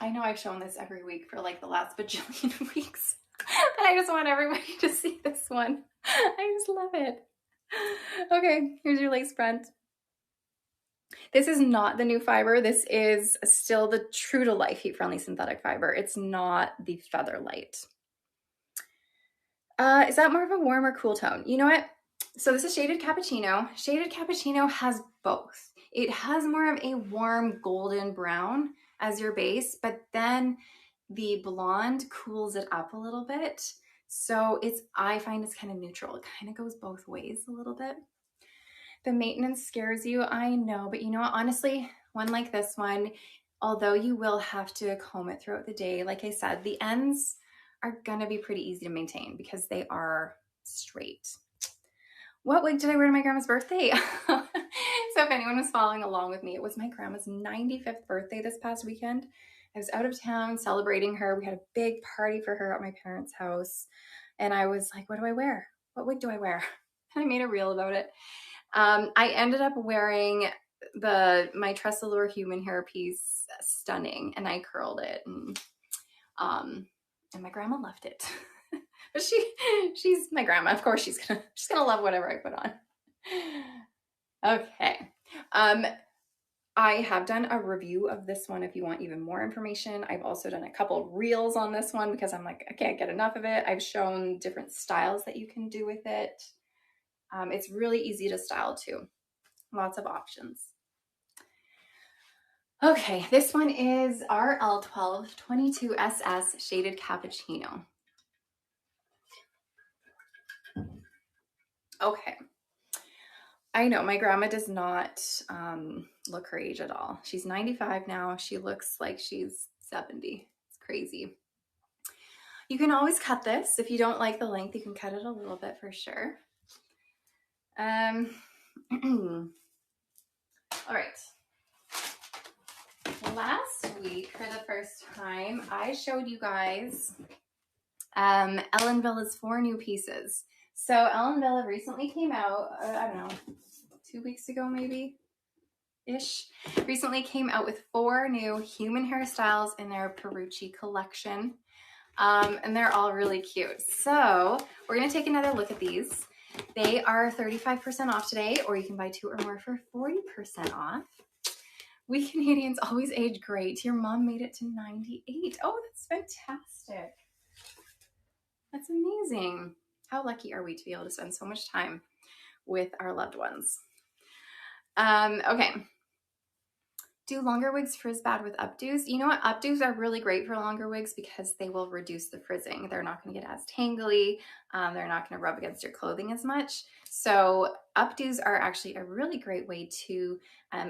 Speaker 1: I know I've shown this every week for like the last bajillion weeks, and I just want everybody to see this one. I just love it. Okay, here's your lace front. This is not the new fiber. This is still the true to life heat friendly synthetic fiber. It's not the Feather Light. Is that more of a warm or cool tone? You know what? So this is Shaded Cappuccino. Shaded Cappuccino has both. It has more of a warm golden brown as your base, but then the blonde cools it up a little bit. So I find it's kind of neutral. It kind of goes both ways a little bit. The maintenance scares you, I know, but you know what? Honestly, one like this one, although you will have to comb it throughout the day, like I said, the ends are gonna be pretty easy to maintain because they are straight. What wig did I wear to my grandma's birthday? So if anyone was following along with me, it was my grandma's 95th birthday this past weekend. I was out of town celebrating her. We had a big party for her at my parents' house. And I was like, what do I wear? What wig do I wear? And I made a reel about it. I ended up wearing my Tress human hair piece, stunning, and I curled it, and my grandma loved it. But she's my grandma. Of course, she's gonna love whatever I put on. Okay. I have done a review of this one if you want even more information. I've also done a couple reels on this one because I'm like, I can't get enough of it. I've shown different styles that you can do with it. It's really easy to style too. Lots of options. Okay, this one is RL1222SS Shaded Cappuccino. Okay. I know my grandma does not look her age at all. She's 95 now. She looks like she's 70. It's crazy. You can always cut this. If you don't like the length, you can cut it a little bit for sure. All right. Last week, for the first time, I showed you guys Ellen Villa's 4 new pieces. So Ellen Villa recently came out, I don't know, 2 weeks ago maybe-ish, recently came out with 4 new human hairstyles in their Perucci collection. And they're all really cute. So we're gonna take another look at these. They are 35% off today, or you can buy 2 or more for 40% off. We Canadians always age great. Your mom made it to 98. Oh, that's fantastic. That's amazing. How lucky are we to be able to spend so much time with our loved ones? Okay. Do longer wigs frizz bad with updos? You know what? Updos are really great for longer wigs because they will reduce the frizzing. They're not going to get as tangly. They're not going to rub against your clothing as much. So updos are actually a really great way to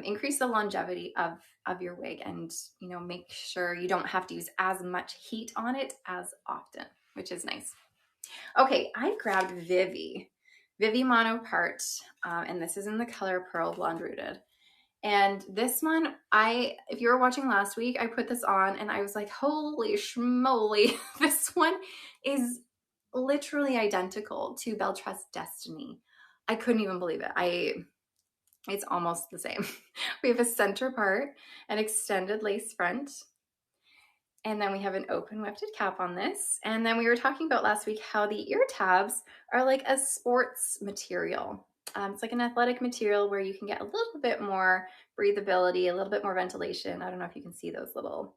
Speaker 1: increase the longevity of your wig and, you know, make sure you don't have to use as much heat on it as often, which is nice. Okay, I grabbed Vivi Mono Part, and this is in the color Pearl Blonde Rooted. And this one, if you were watching last week, I put this on and I was like, holy schmoly, this one is literally identical to Belle Tress Destiny. I couldn't even believe it. It's almost the same. We have a center part, an extended lace front, and then we have an open wefted cap on this. And then we were talking about last week how the ear tabs are like a sports material. It's like an athletic material where you can get a little bit more breathability, a little bit more ventilation. I don't know if you can see those little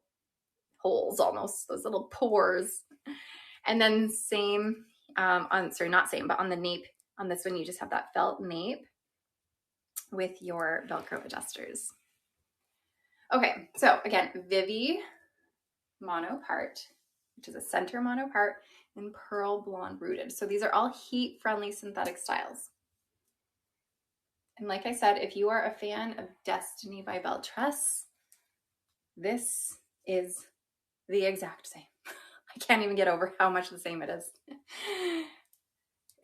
Speaker 1: holes almost, those little pores. And then same, not same, but on the nape, on this one, you just have that felt nape with your Velcro adjusters. Okay, so again, Vivi Mono Part, which is a center mono part, and Pearl Blonde Rooted. So these are all heat-friendly synthetic styles. And like I said, if you are a fan of Destiny by Belle Tress, this is the exact same. I can't even get over how much the same it is.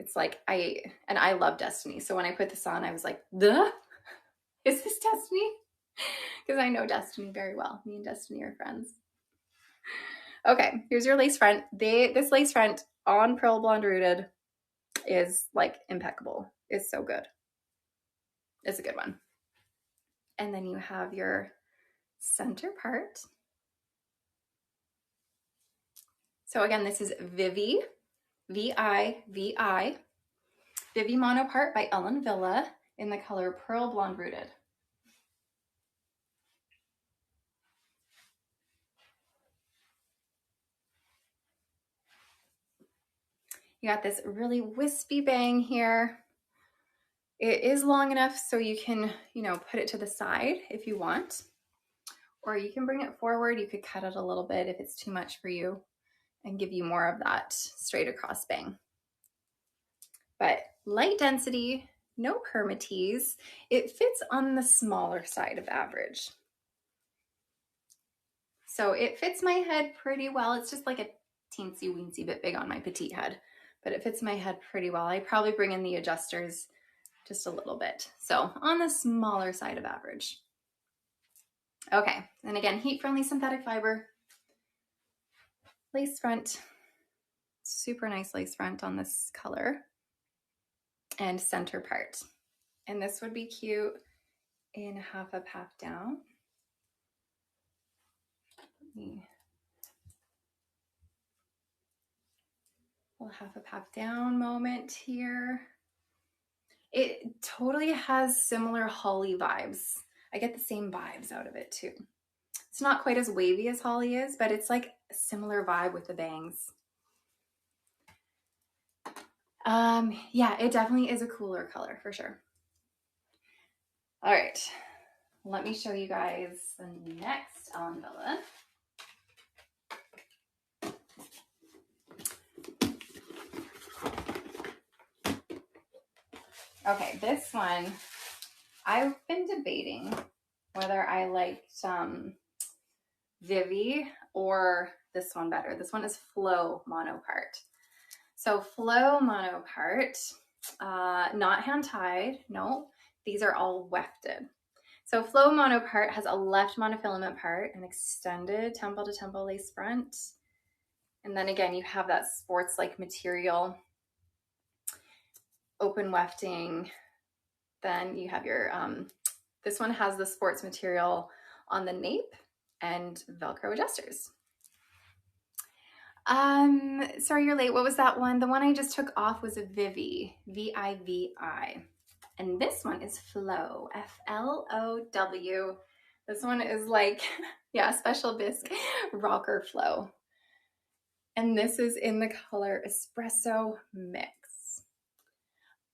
Speaker 1: It's like, I love Destiny. So when I put this on, I was like, is this Destiny? Because I know Destiny very well. Me and Destiny are friends. Okay, here's your lace front. This lace front on Pearl Blonde Rooted is like impeccable. It's so good. It's a good one. And then you have your center part. So again, this is Vivi, V-I-V-I, Vivi Monopart by Ellen Villa in the color Pearl Blonde Rooted. You got this really wispy bang here. It is long enough so you can, put it to the side if you want, or you can bring it forward. You could cut it a little bit if it's too much for you and give you more of that straight across bang. But light density, no permatease. It fits on the smaller side of average. So it fits my head pretty well. It's just like a teensy weensy bit big on my petite head, but it fits my head pretty well. I probably bring in the adjusters just a little bit. So on the smaller side of average. Okay, and again, heat-friendly synthetic fiber, lace front, super nice lace front on this color, and center part. And this would be cute in half up, half down. We'll have a half down moment here. It totally has similar holly vibes. I get the same vibes out of it too. It's not quite as wavy as holly is, but it's like a similar vibe with the bangs. Yeah, it definitely is a cooler color for sure. All right, let me show you guys the next Ellen Villa. Okay, this one, I've been debating whether I liked Vivi or this one better. This one is Flow Monopart. So Flow Monopart, not hand-tied, no, these are all wefted. So Flow Monopart has a left monofilament part, an extended temple to temple lace front. And then again, you have that sports-like material, open wefting. Then you have your, this one has the sports material on the nape and Velcro adjusters. Sorry you're late. What was that one? The one I just took off was a Vivi, V-I-V-I. And this one is Flow, F-L-O-W. This one is like, yeah, special bisque rocker flow. And this is in the color Espresso Mix.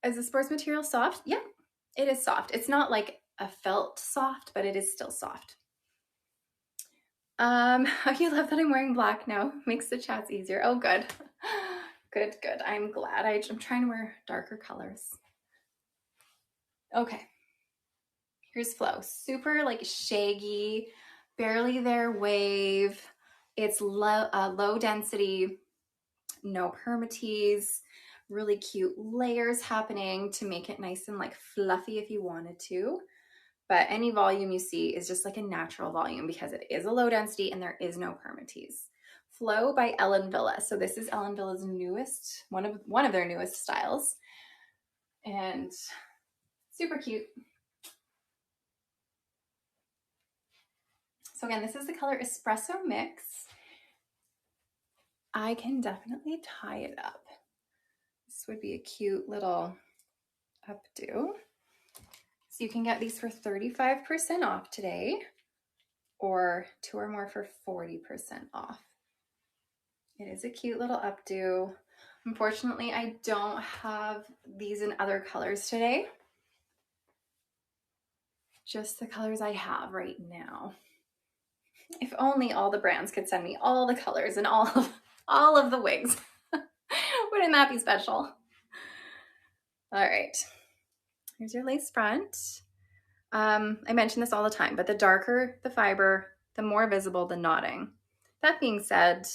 Speaker 1: Is the sports material soft? Yeah, it is soft. It's not like a felt soft, but it is still soft. Oh, you love that I'm wearing black now. Makes the chats easier. Oh, good. Good, good. I'm glad. I'm trying to wear darker colors. Okay. Here's Flow. Super like shaggy, barely there wave. It's low density, no permatease, really cute layers happening to make it nice and like fluffy if you wanted to. But any volume you see is just like a natural volume because it is a low density and there is no permatease. Flow by Ellen Villa. So this is Ellen Villa's newest, one of their newest styles. And super cute. So again, this is the color Espresso Mix. I can definitely tie it up. This would be a cute little updo. So you can get these for 35% off today, or 2 or more for 40% off. It is a cute little updo. Unfortunately, I don't have these in other colors today. Just the colors I have right now. If only all the brands could send me all the colors and all of the wigs. Wouldn't that be special? All right. Here's your lace front. I mention this all the time, but the darker the fiber, the more visible the knotting. That being said,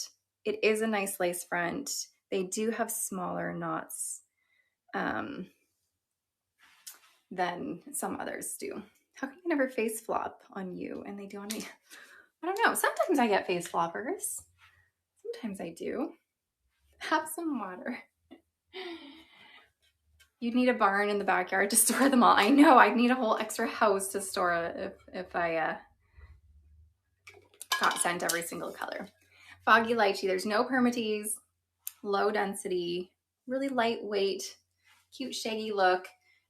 Speaker 1: it is a nice lace front. They do have smaller knots than some others do. How can you never face flop on you and they do on me? I don't know. Sometimes I get face floppers. Sometimes I do. Have some water. You'd need a barn in the backyard to store them all. I know, I'd need a whole extra house to store it if I got sent every single color. Foggy lychee. There's no permatease, low density, really lightweight, cute shaggy look.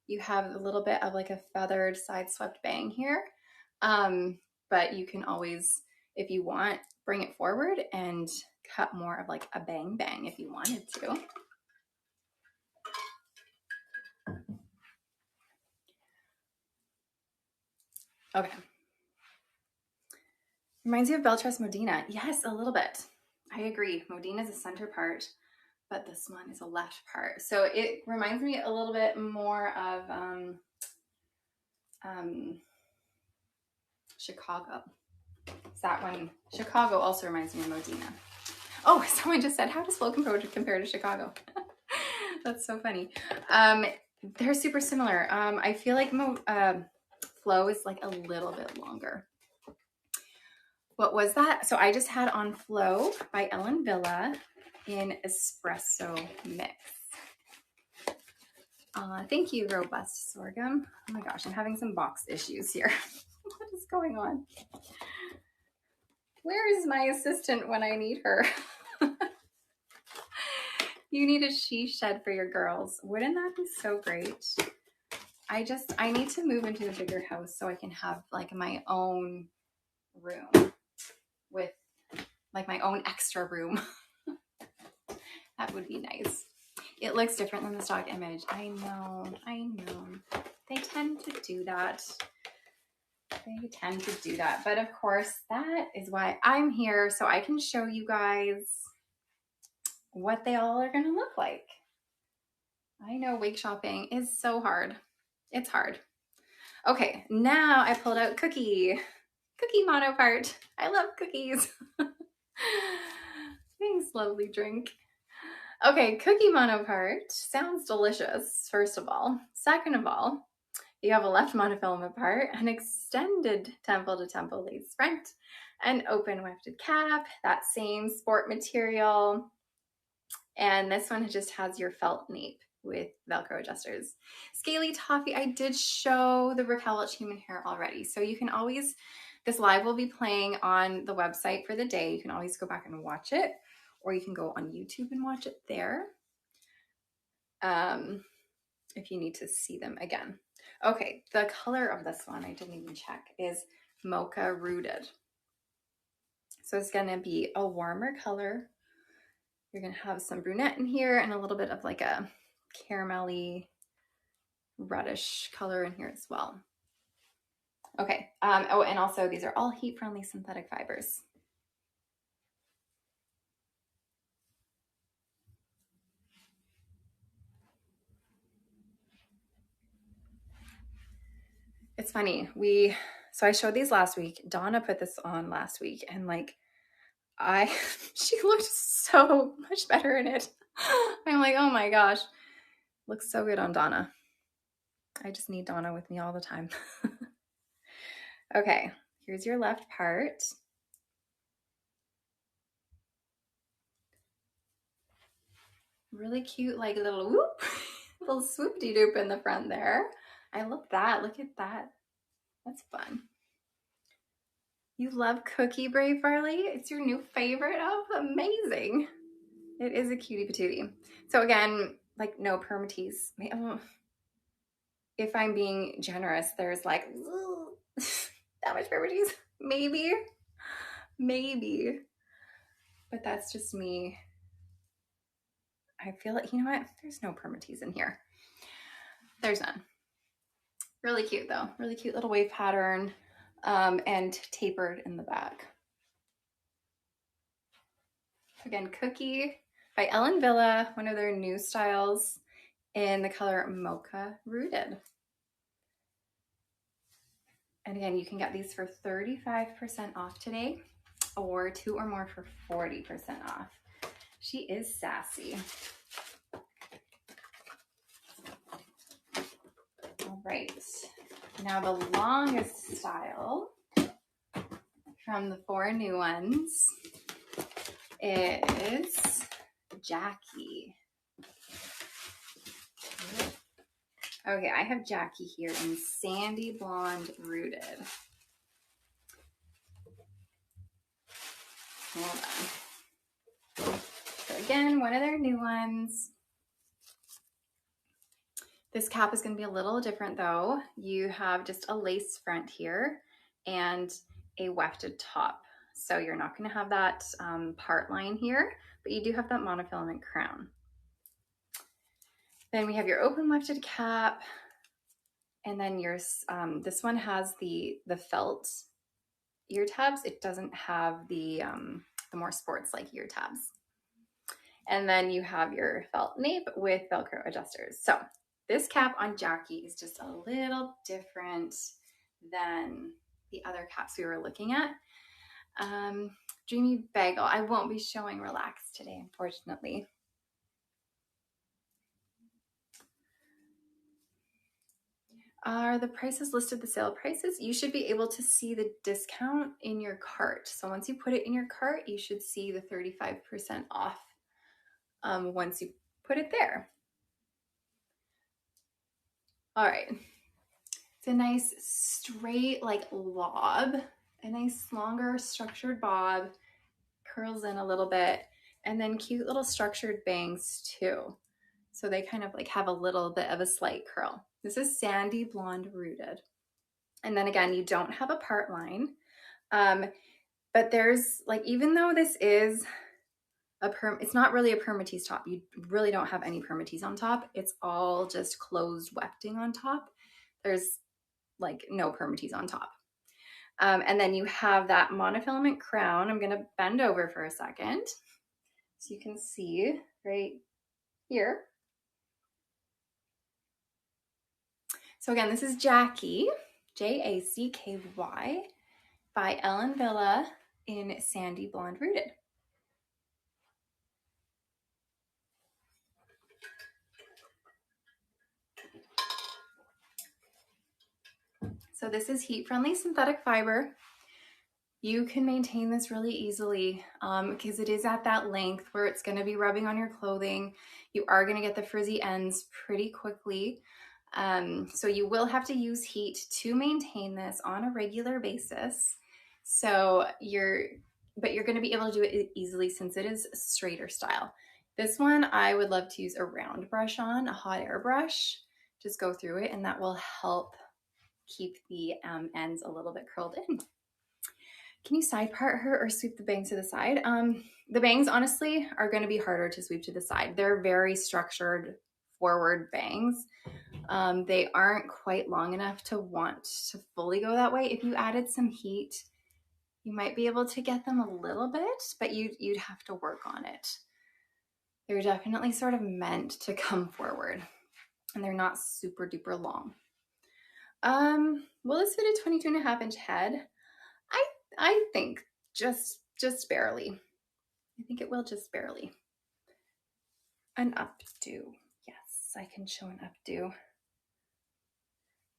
Speaker 1: You have a little bit of like a feathered side swept bang here. But you can always, if you want, bring it forward and cut more of like a bang bang if you wanted to. Okay. Reminds you of Belle Tress Modena. Yes, a little bit. I agree. Modena is a center part, but this one is a left part. So it reminds me a little bit more of Chicago. Is that one? Chicago also reminds me of Modena. Oh, someone just said, how does Flow compare to Chicago? That's so funny. They're super similar. I feel like Flow is like a little bit longer. What was that? So I just had on Flow by Ellen Villa in Espresso Mix. Thank you, Robust Sorghum. Oh my gosh, I'm having some box issues here. What is going on? Where is my assistant when I need her? You need a she shed for your girls. Wouldn't that be so great? I need to move into a bigger house so I can have like my own room with like my own extra room. That would be nice. It looks different than the stock image. I know. They tend to do that. But of course, that is why I'm here, so I can show you guys what they all are gonna look like. I know wig shopping is so hard. It's hard. Okay, now I pulled out Cookie mono part. I love cookies. Thanks, lovely drink. Okay, Cookie mono part sounds delicious, first of all. Second of all, you have a left monofilament part, an extended temple to temple lace front, an open wefted cap, that same sport material. And this one just has your felt nape with Velcro adjusters. Scaly toffee, I did show the Raquel Welch human hair already. So you can always, this live will be playing on the website for the day. You can always go back and watch it, or you can go on YouTube and watch it there if you need to see them again. Okay, the color of this one, I didn't even check, is Mocha Rooted. So it's gonna be a warmer color. You're gonna have some brunette in here and a little bit of like a caramelly reddish color in here as well. Okay, oh, and also these are all heat-friendly synthetic fibers. It's funny, so I showed these last week. Donna put this on last week, and like she looked so much better in it. I'm like, oh my gosh, looks so good on Donna. I just need Donna with me all the time. Okay, here's your left part. Really cute, like little whoop, little swoop-de-doop in the front there. I love that. Look at that. That's fun. You love Cookie Brave Barley? It's your new favorite? Oh, amazing. It is a cutie patootie. So again, like no permatease. If I'm being generous, there's like that much permatease. Maybe. But that's just me. I feel like, you know what? There's no permatease in here. There's none. Really cute though. Really cute little wave pattern and tapered in the back. Again, Cookie by Ellen Villa, one of their new styles in the color Mocha Rooted. And again, you can get these for 35% off today, or 2 or more for 40% off. She is sassy. All right, now the longest style from the 4 new ones is Jackie. Okay, I have Jackie here in Sandy Blonde Rooted. Hold on. again, one of their new ones. This cap is going to be a little different though. You have just a lace front here and a wefted top. So you're not going to have that part line here, but you do have that monofilament crown. Then we have your open wefted cap, and then yours. This one has the felt ear tabs. It doesn't have the more sports like ear tabs. And then you have your felt nape with Velcro adjusters. So this cap on Jackie is just a little different than the other caps we were looking at. Dreamy Bagel. I won't be showing Relax today, unfortunately. Are the prices listed, the sale prices? You should be able to see the discount in your cart. So once you put it in your cart, you should see the 35% off once you put it there. All right. It's a nice straight like lob, a nice longer structured bob, curls in a little bit, and then cute little structured bangs too. So they kind of like have a little bit of a slight curl. This is Sandy Blonde Rooted. And then again, you don't have a part line, but there's like, even though this is it's not really a permatease top. You really don't have any permatease on top. It's all just closed wefting on top. There's like no permatease on top. And then you have that monofilament crown. I'm gonna bend over for a second so you can see right here. So again, this is Jackie, Jacky, by Ellen Villa in Sandy Blonde Rooted. So this is heat-friendly synthetic fiber. You can maintain this really easily because it is at that length where it's going to be rubbing on your clothing. You are going to get the frizzy ends pretty quickly. So you will have to use heat to maintain this on a regular basis. So but you're going to be able to do it easily since it is straighter style. This one I would love to use a round brush on, a hot air brush. Just go through it and that will help keep the ends a little bit curled in. Can you side part her or sweep the bangs to the side? The bangs honestly are going to be harder to sweep to the side. They're very structured forward bangs. They aren't quite long enough to want to fully go that way. If you added some heat, you might be able to get them a little bit, but you'd have to work on it. They're definitely sort of meant to come forward and they're not super duper long. Will this fit a 22.5-inch head? I think just barely. I think it will just barely. An updo. Yes, I can show an updo.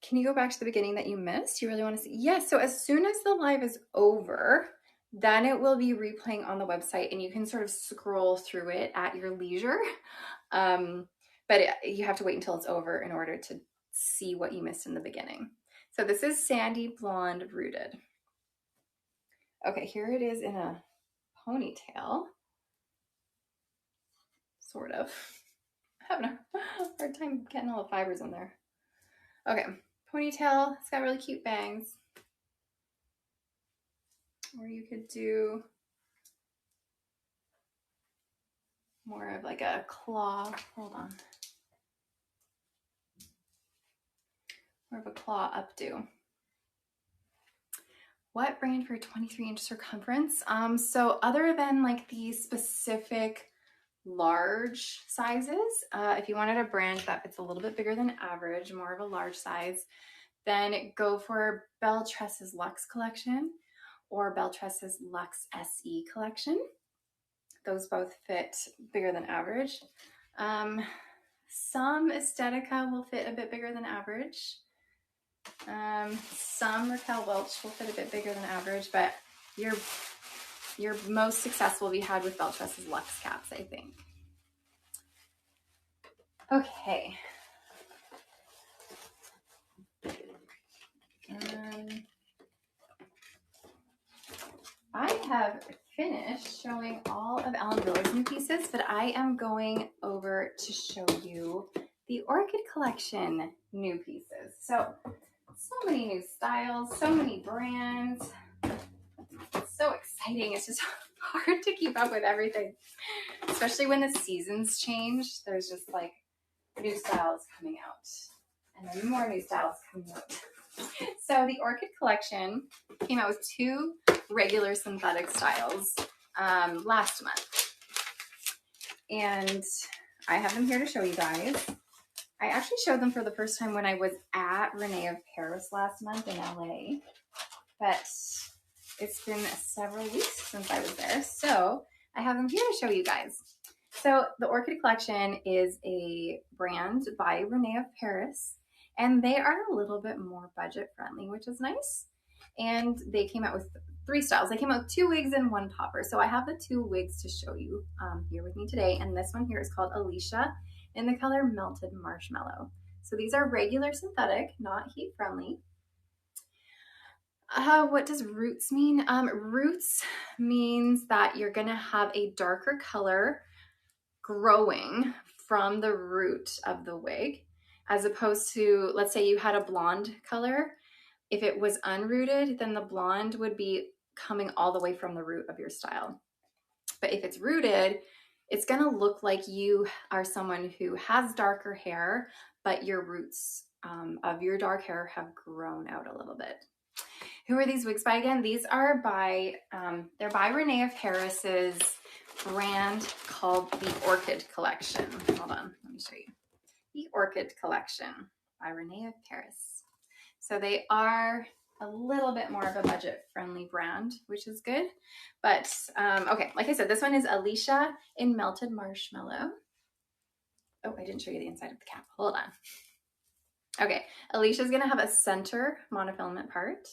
Speaker 1: Can you go back to the beginning that you missed? You really want to see? Yes, so as soon as the live is over, then it will be replaying on the website and you can sort of scroll through it at your leisure. But you have to wait until it's over in order to see what you missed in the beginning. So this is Sandy Blonde Rooted. Okay, here it is in a ponytail, sort of. I'm having a hard time getting all the fibers in there. Okay, ponytail, it's got really cute bangs. Or you could do more of like a claw, hold on. More of a claw updo. What brand for a 23-inch circumference? So other than like the specific large sizes, if you wanted a brand that it's a little bit bigger than average, more of a large size, then go for Belle Tress's Luxe collection or Belle Tress's LuxSE collection. Those both fit bigger than average. Some Estetica will fit a bit bigger than average. Some Raquel Welch will fit a bit bigger than average, but your most success will be had with Belle Tress's Luxe caps, I think. Okay. I have finished showing all of Ellen Willer's new pieces, but I am going over to show you the Orchid Collection new pieces. So many new styles, so many brands. It's so exciting. It's just hard to keep up with everything, especially when the seasons change. There's just like new styles coming out and then more new styles coming out. So the Orchid Collection came out with 2 regular synthetic styles last month, and I have them here to show you guys. I actually showed them for the first time when I was at Renee of Paris last month in LA, but it's been several weeks since I was there, so I have them here to show you guys. So the Orchid Collection is a brand by Renee of Paris, and they are a little bit more budget friendly, which is nice. And they came out with 3 styles. They came out with 2 wigs and 1 topper. So I have the 2 wigs to show you here with me today. And this one here is called Alicia in the color Melted Marshmallow. So these are regular synthetic, not heat friendly. What does roots mean? Roots means that you're gonna have a darker color growing from the root of the wig, as opposed to, let's say you had a blonde color. If it was unrooted, then the blonde would be coming all the way from the root of your style. But if it's rooted, it's gonna look like you are someone who has darker hair, but your roots of your dark hair have grown out a little bit. Who are these wigs by again? These are by, they're by Renee of Paris's brand called the Orchid Collection. Hold on, let me show you. The Orchid Collection by Renee of Paris. So they are a little bit more of a budget-friendly brand, which is good. But, okay, like I said, this one is Alicia in Melted Marshmallow. Oh, I didn't show you the inside of the cap. Hold on. Okay, Alicia's gonna have a center monofilament part,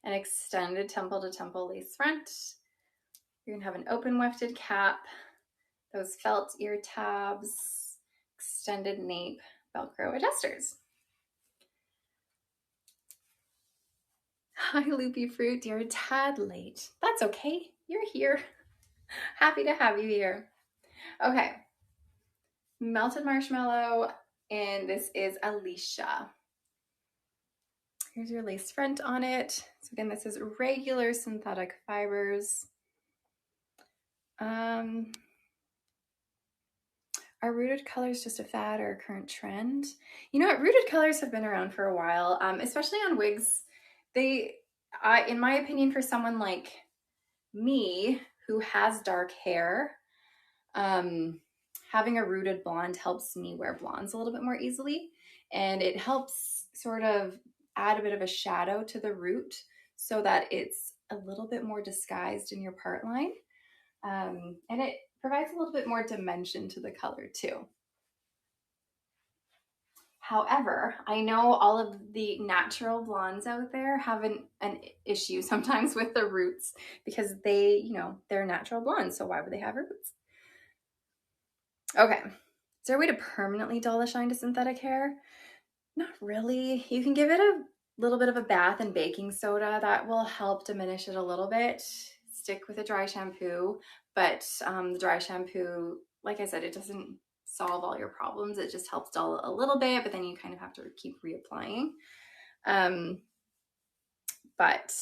Speaker 1: an extended temple-to-temple lace front. You're gonna have an open wefted cap, those felt ear tabs, extended nape, Velcro adjusters. Hi, Loopy Fruit, you're a tad late. That's okay, you're here. Happy to have you here. Okay, Melted Marshmallow, and this is Alicia. Here's your lace front on it. So again, this is regular synthetic fibers. Are rooted colors just a fad or a current trend? You know what, rooted colors have been around for a while, especially on wigs. They, in my opinion, for someone like me who has dark hair, having a rooted blonde helps me wear blondes a little bit more easily, and it helps sort of add a bit of a shadow to the root so that it's a little bit more disguised in your part line, and it provides a little bit more dimension to the color too. However, I know all of the natural blondes out there have an issue sometimes with the roots because they, you know, they're natural blondes, so why would they have roots? Okay, is there a way to permanently dull the shine to synthetic hair? Not really. You can give it a little bit of a bath in baking soda. That will help diminish it a little bit. Stick with a dry shampoo, but the dry shampoo, like I said, it doesn't solve all your problems. It just helps dull a little bit, but then you kind of have to keep reapplying. But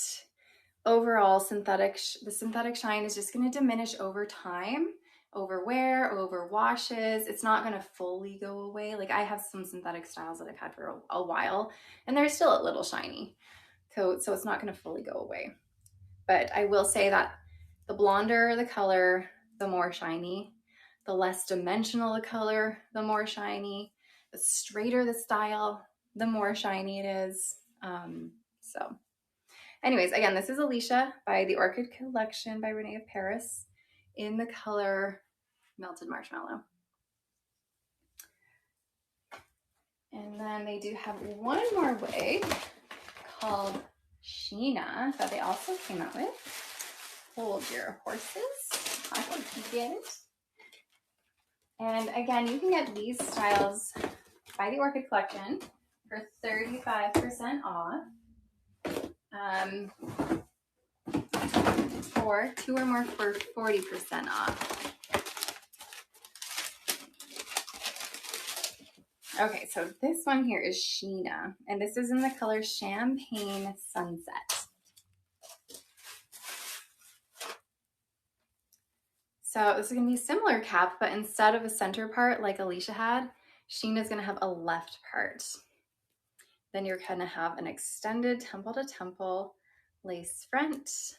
Speaker 1: overall, the synthetic shine is just going to diminish over time, over wear, over washes. It's not going to fully go away. Like I have some synthetic styles that I've had for a while, and they're still a little shiny. So it's not going to fully go away. But I will say that the blonder the color, the more shiny. The less dimensional the color, the more shiny. The straighter the style, the more shiny it is. So anyways, again, this is Alicia by the Orchid Collection by Renee of Paris in the color Melted Marshmallow. And then they do have one more wig called Sheena that they also came out with. Hold your horses. I will get it. And again, you can get these styles by the Orchid Collection for 35% off. or 2 or more for 40% off. Okay, so this one here is Sheena, and this is in the color Champagne Sunset. So this is gonna be a similar cap, but instead of a center part like Alicia had, Sheena's gonna have a left part. Then you're gonna have an extended temple to temple lace front,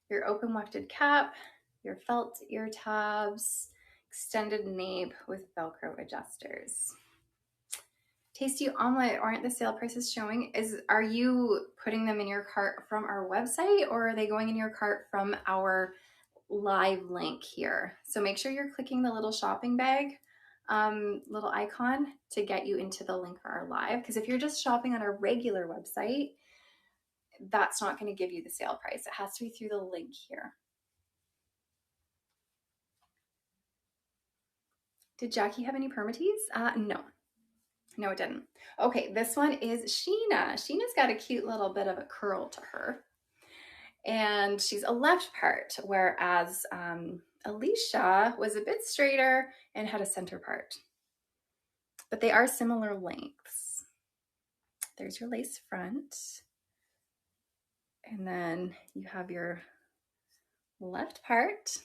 Speaker 1: your open wefted cap, your felt ear tabs, extended nape with Velcro adjusters. Tasty omelet, aren't the sale prices showing? Are you putting them in your cart from our website, or are they going in your cart from our live link here? So make sure you're clicking the little shopping bag little icon to get you into the link for our live, because if you're just shopping on our regular website, that's not going to give you the sale price. It has to be through the link here. Did Jackie have any permatees? No, it didn't. Okay, this one is Sheena. Sheena's got a cute little bit of a curl to her, and she's a left part, whereas Alicia was a bit straighter and had a center part, but they are similar lengths. There's your lace front, and then you have your left part.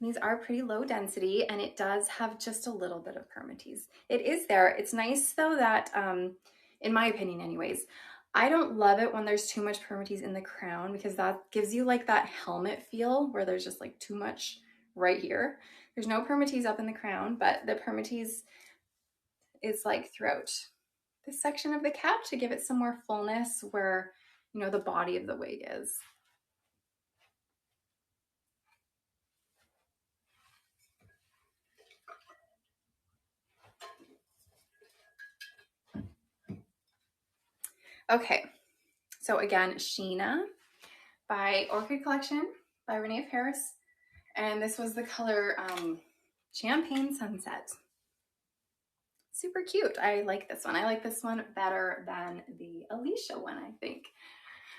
Speaker 1: These are pretty low density, and it does have just a little bit of permatease. It is there. It's nice though that, in my opinion anyways, I don't love it when there's too much permatease in the crown, because that gives you like that helmet feel where there's just like too much right here. There's no permatease up in the crown, but the permatease is like throughout this section of the cap to give it some more fullness where, you know, the body of the wig is. Okay, so again, Sheena by Orchid Collection by Renee of Paris, and this was the color Champagne Sunset. Super cute. I like this one. I like this one better than the Alicia one, I think.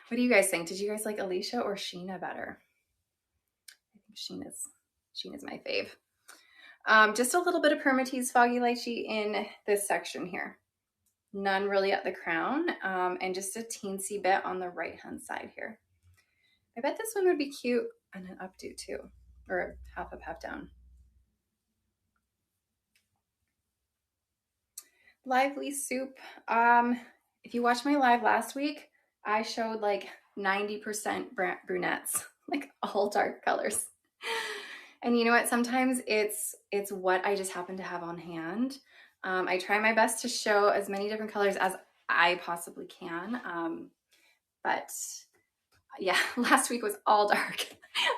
Speaker 1: What do you guys think? Did you guys like Alicia or Sheena better? I think Sheena's my fave. Just a little bit of permatease foggy lychee in this section here. None really at the crown, and just a teensy bit on the right hand side here. I bet this one would be cute and an updo too, or half up, half down. Lively Soup. If you watched my live last week, I showed like 90% brunettes, like all dark colors. And you know what? Sometimes it's what I just happen to have on hand. I try my best to show as many different colors as I possibly can. But yeah, last week was all dark.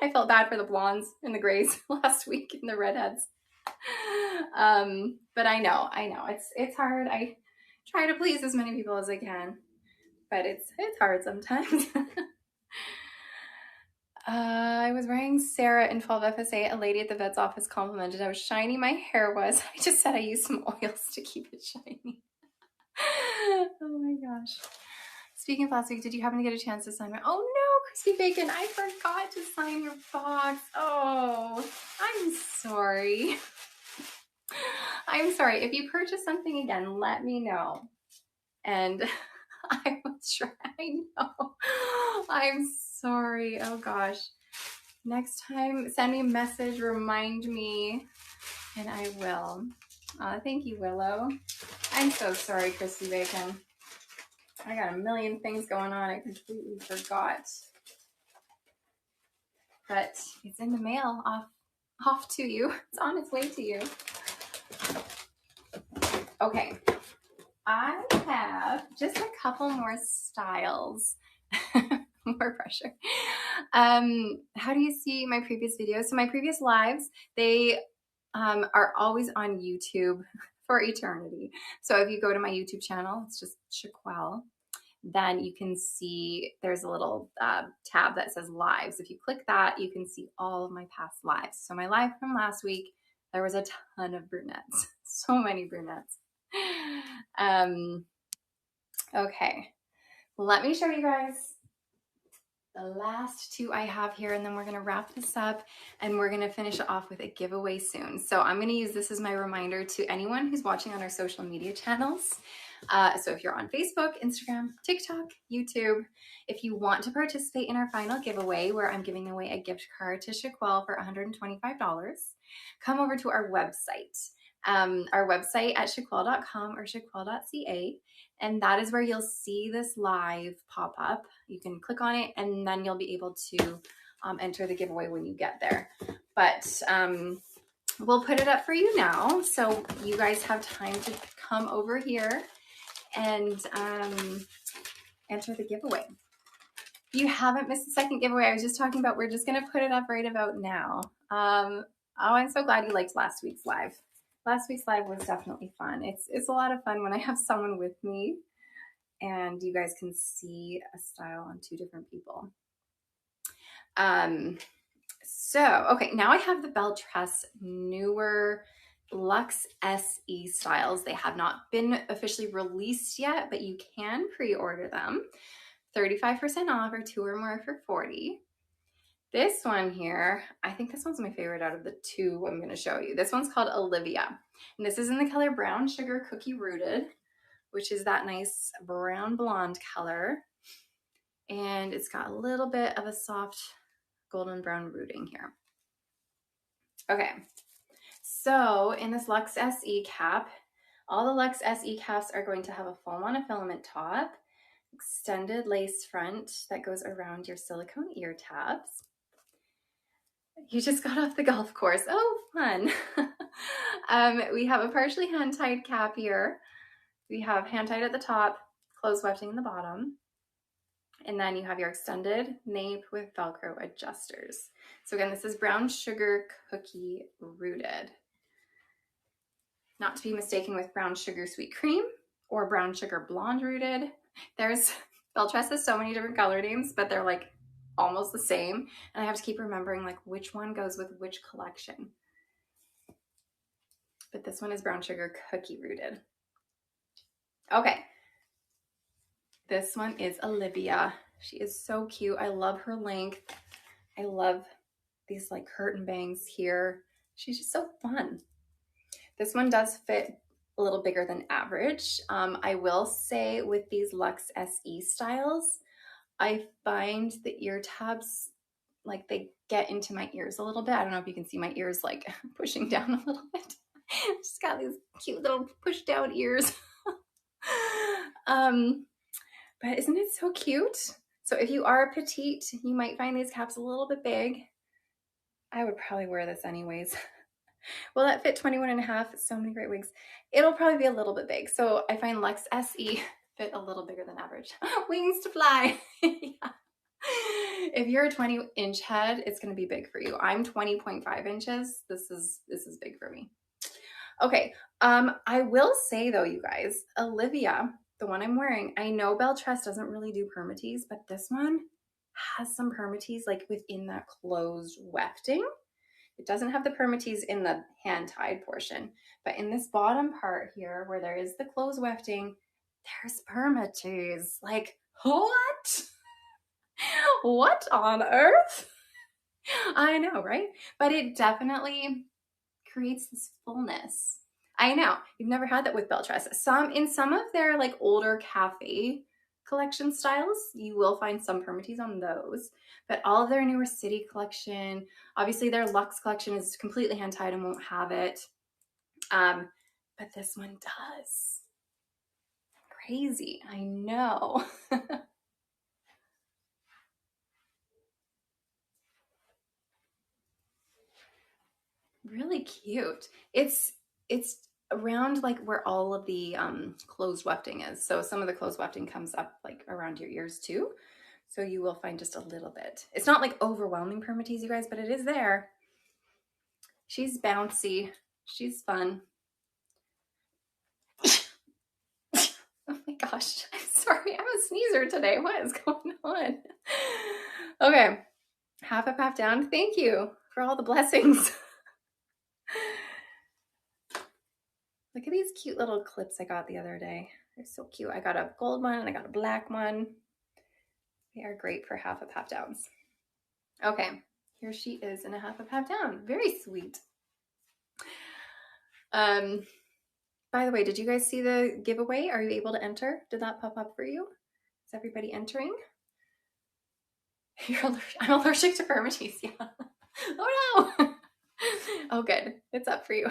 Speaker 1: I felt bad for the blondes and the grays last week and the redheads. But I know it's hard. I try to please as many people as I can, but it's hard sometimes. I was wearing Sarah in 12 FSA. A lady at the vet's office complimented how shiny my hair was. I just said I used some oils to keep it shiny. Oh my gosh. Speaking of last week, did you happen to get a chance to sign my... Oh no, Crispy Bacon, I forgot to sign your box. Oh, I'm sorry. I'm sorry. If you purchase something again, let me know. And I will try. I know. I'm sorry. Oh gosh. Next time, send me a message, remind me, and I will. Thank you, Willow. I'm so sorry, Crispy Bacon. I got a million things going on. I completely forgot. But it's in the mail, off to you. It's on its way to you. Okay. I have just a couple more styles. More pressure. How do you see my previous videos? So my previous lives, they are always on YouTube for eternity. So if you go to my YouTube channel, it's just Shaquelle, then you can see there's a little tab that says lives. If you click that, you can see all of my past lives. So my live from last week, there was a ton of brunettes. So many brunettes. Okay, let me show you guys the last two I have here, and then we're gonna wrap this up and we're gonna finish it off with a giveaway soon. So I'm gonna use this as my reminder to anyone who's watching on our social media channels. So if you're on Facebook, Instagram, TikTok, YouTube, if you want to participate in our final giveaway where I'm giving away a gift card to Shaquel for $125, come over to our website. Our website at shaquel.com or shaquel.ca. And that is where you'll see this live pop up. You can click on it and then you'll be able to enter the giveaway when you get there. But we'll put it up for you now. So you guys have time to come over here and enter the giveaway. If you haven't missed the second giveaway, I was just talking about, we're just going to put it up right about now. Oh, I'm so glad you liked last week's live. Last week's live was definitely fun. It's a lot of fun when I have someone with me and you guys can see a style on two different people. So, okay, now I have the Belle Tress newer LuxSE styles. They have not been officially released yet, but you can pre-order them. 35% off or 2 or more for $40. This one here, I think this one's my favorite out of the two I'm going to show you. This one's called Olivia, and this is in the color Brown Sugar Cookie Rooted, which is that nice brown blonde color. And it's got a little bit of a soft golden brown rooting here. Okay, so in this LuxSE cap, all the LuxSE caps are going to have a full monofilament top, extended lace front that goes around your silicone ear tabs. You just got off the golf course. Oh, fun. We have a partially hand-tied cap here. We have hand-tied at the top, closed wefting in the bottom. And then you have your extended nape with Velcro adjusters. So again, this is Brown Sugar Cookie Rooted. Not to be mistaken with Brown Sugar Sweet Cream or Brown Sugar Blonde Rooted. Belle Tress has so many different color names, but they're like almost the same. And I have to keep remembering like which one goes with which collection. But this one is Brown Sugar Cookie Rooted. Okay. This one is Olivia. She is so cute. I love her length. I love these like curtain bangs here. She's just so fun. This one does fit a little bigger than average. I will say with these LuxSE styles, I find the ear tabs, like they get into my ears a little bit. I don't know if you can see my ears like pushing down a little bit. Just got these cute little push down ears. But isn't it so cute? So if you are petite, you might find these caps a little bit big. I would probably wear this anyways. Will that fit 21 and a half? So many great wigs. It'll probably be a little bit big. So I find LuxSE fit a little bigger than average. Wings to fly. Yeah. If you're a 20-inch head, it's going to be big for you. I'm 20.5 inches. This is big for me. Okay. I will say though, you guys, Olivia, the one I'm wearing, I know Belle Tress doesn't really do permatease, but this one has some permatease like within that closed wefting. It doesn't have the permatease in the hand-tied portion, but in this bottom part here where there is the closed wefting, there's permatease. Like, what? What on earth? I know, right? But it definitely creates this fullness. I know, you've never had that with Belle Tress. In some of their like older cafe collection styles, you will find some permatease on those, but all of their newer City collection, obviously their Luxe collection is completely hand-tied and won't have it. But this one does. Crazy, I know. Really cute. It's around like where all of the closed wefting is. So some of the closed wefting comes up like around your ears too. So you will find just a little bit. It's not like overwhelming permatease, you guys, but it is there. She's bouncy. She's fun. Oh my gosh. I'm sorry. I'm a sneezer today. What is going on? Okay. Half up, half down. Thank you for all the blessings. Look at these cute little clips I got the other day. They're so cute. I got a gold one and I got a black one. They are great for half up, half downs. Okay, here she is in a half up, half down. Very sweet. By the way, did you guys see the giveaway? Are you able to enter? Did that pop up for you? Is everybody entering? I'm allergic to permatease, yeah. Oh no! Oh good, it's up for you.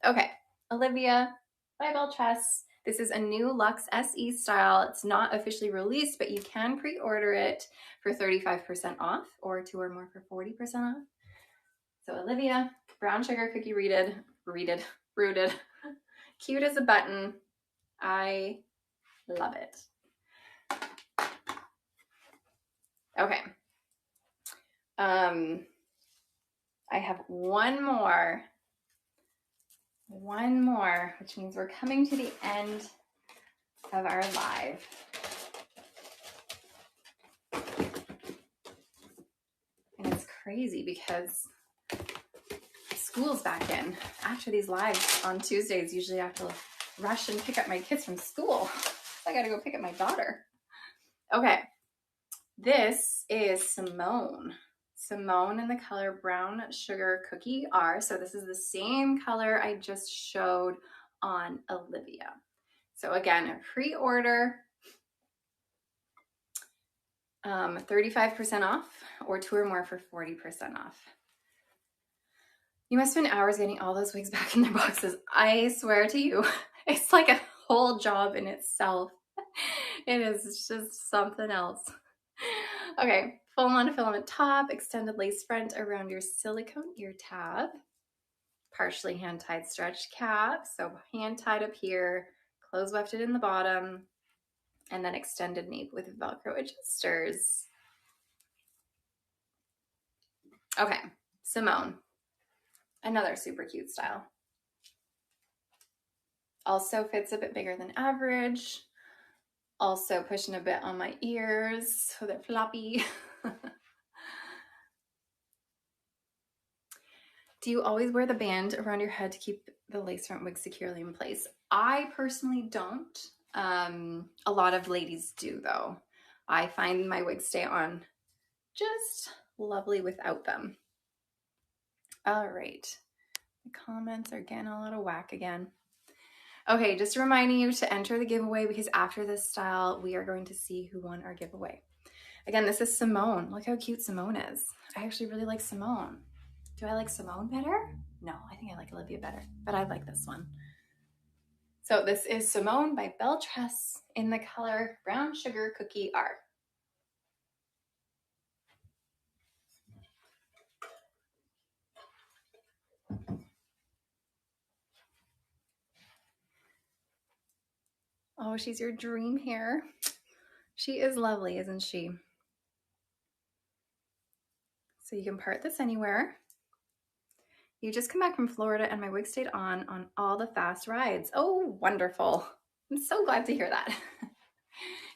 Speaker 1: Okay, Olivia by Belle Tress. This is a new LuxSE style. It's not officially released, but you can pre-order it for 35% off or 2 or more for 40% off. So Olivia, brown sugar cookie rooted, cute as a button. I love it. Okay. I have one more, which means we're coming to the end of our live. And it's crazy because school's back in. After these lives on Tuesdays, usually I have to rush and pick up my kids from school. I gotta go pick up my daughter. Okay, this is Simone. Simone in the color Brown Sugar Cookie R. So this is the same color I just showed on Olivia. So again, pre-order 35% off or 2 or more for 40% off. You must spend hours getting all those wigs back in their boxes. I swear to you, it's like a whole job in itself. It is just something else. Okay, full monofilament top, extended lace front around your silicone ear tab, partially hand-tied stretch cap, so hand-tied up here, close wefted in the bottom, and then extended nape with Velcro adjusters. Okay, Simone, another super cute style. Also fits a bit bigger than average. Also pushing a bit on my ears so they're floppy. Do you always wear the band around your head to keep the lace front wig securely in place? I personally don't. A lot of ladies do though. I find my wigs stay on just lovely without them. All right, the comments are getting all out of whack again. Okay, just reminding you to enter the giveaway because after this style, we are going to see who won our giveaway. Again, this is Simone. Look how cute Simone is. I actually really like Simone. Do I like Simone better? No, I think I like Olivia better, but I like this one. So this is Simone by Belle Tress in the color Brown Sugar Cookie R. Oh, she's your dream hair. She is lovely, isn't she? So you can part this anywhere. You just come back from Florida and my wig stayed on all the fast rides. Oh, wonderful. I'm so glad to hear that.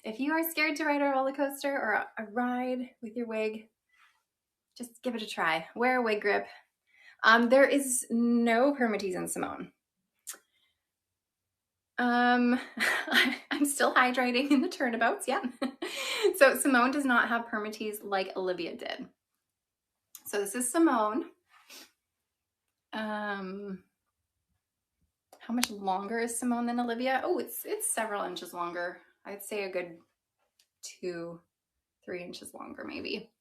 Speaker 1: If you are scared to ride a roller coaster or a ride with your wig, just give it a try. Wear a wig grip. There is no permatease in Simone. I'm still hydrating in the turnabouts, yeah. So Simone does not have permatease like Olivia did. So this is Simone. How much longer is Simone than Olivia? Oh, it's several inches longer. I'd say a good 2-3 inches longer maybe.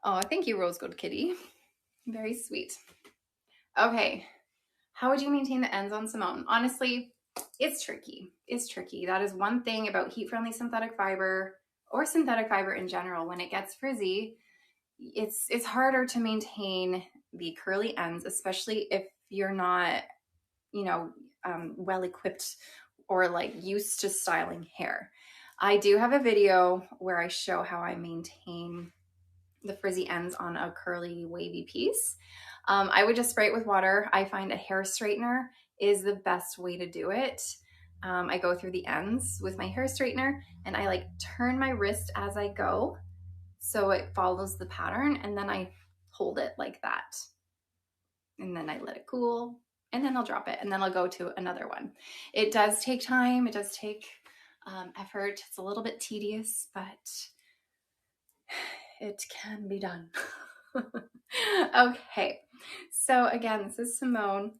Speaker 1: Oh, thank you, Rose Gold Kitty. Very sweet. Okay, how would you maintain the ends on Simone? Honestly, it's tricky. It's tricky. That is one thing about heat-friendly synthetic fiber or synthetic fiber in general. When it gets frizzy, it's harder to maintain the curly ends, especially if you're not, you know, well equipped or like used to styling hair. I do have a video where I show how I maintain the frizzy ends on a curly wavy piece. I would just spray it with water. I find a hair straightener is the best way to do it. I go through the ends with my hair straightener and I like turn my wrist as I go so it follows the pattern, and then I hold it like that. And then I let it cool, and then I'll drop it, and then I'll go to another one. It does take time. It does take effort. It's a little bit tedious, but it can be done. Okay, so again, this is Simone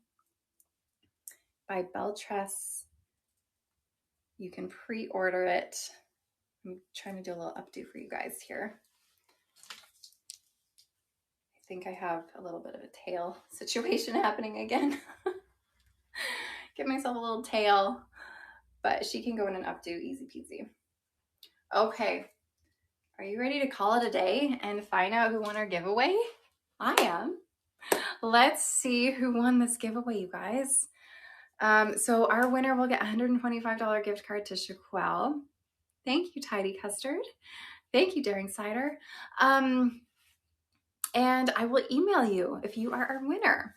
Speaker 1: by Belle Tress. You can pre-order it. I'm trying to do a little updo for you guys here. I think I have a little bit of a tail situation happening again. Get myself a little tail, but she can go in an updo easy peasy. Okay, are you ready to call it a day and find out who won our giveaway? I am. Let's see who won this giveaway, you guys. So our winner will get a $125 gift card to Raquel. Thank you, Tidy Custard. Thank you, Daring Cider. And I will email you if you are our winner.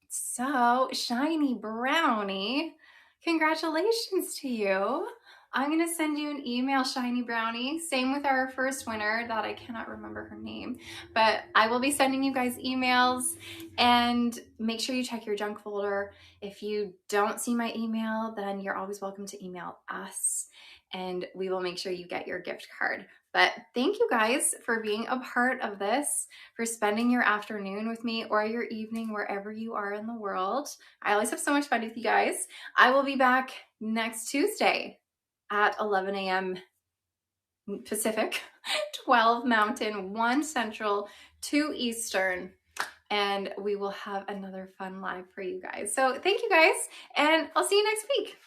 Speaker 1: So, Shiny Brownie, congratulations to you. I'm going to send you an email, Shiny Brownie. Same with our first winner that I cannot remember her name, but I will be sending you guys emails, and make sure you check your junk folder. If you don't see my email, then you're always welcome to email us, and we will make sure you get your gift card. But thank you guys for being a part of this, for spending your afternoon with me or your evening, wherever you are in the world. I always have so much fun with you guys. I will be back next Tuesday at 11 a.m. Pacific, 12 Mountain, 1 Central, 2 Eastern, and we will have another fun live for you guys. So thank you guys, and I'll see you next week.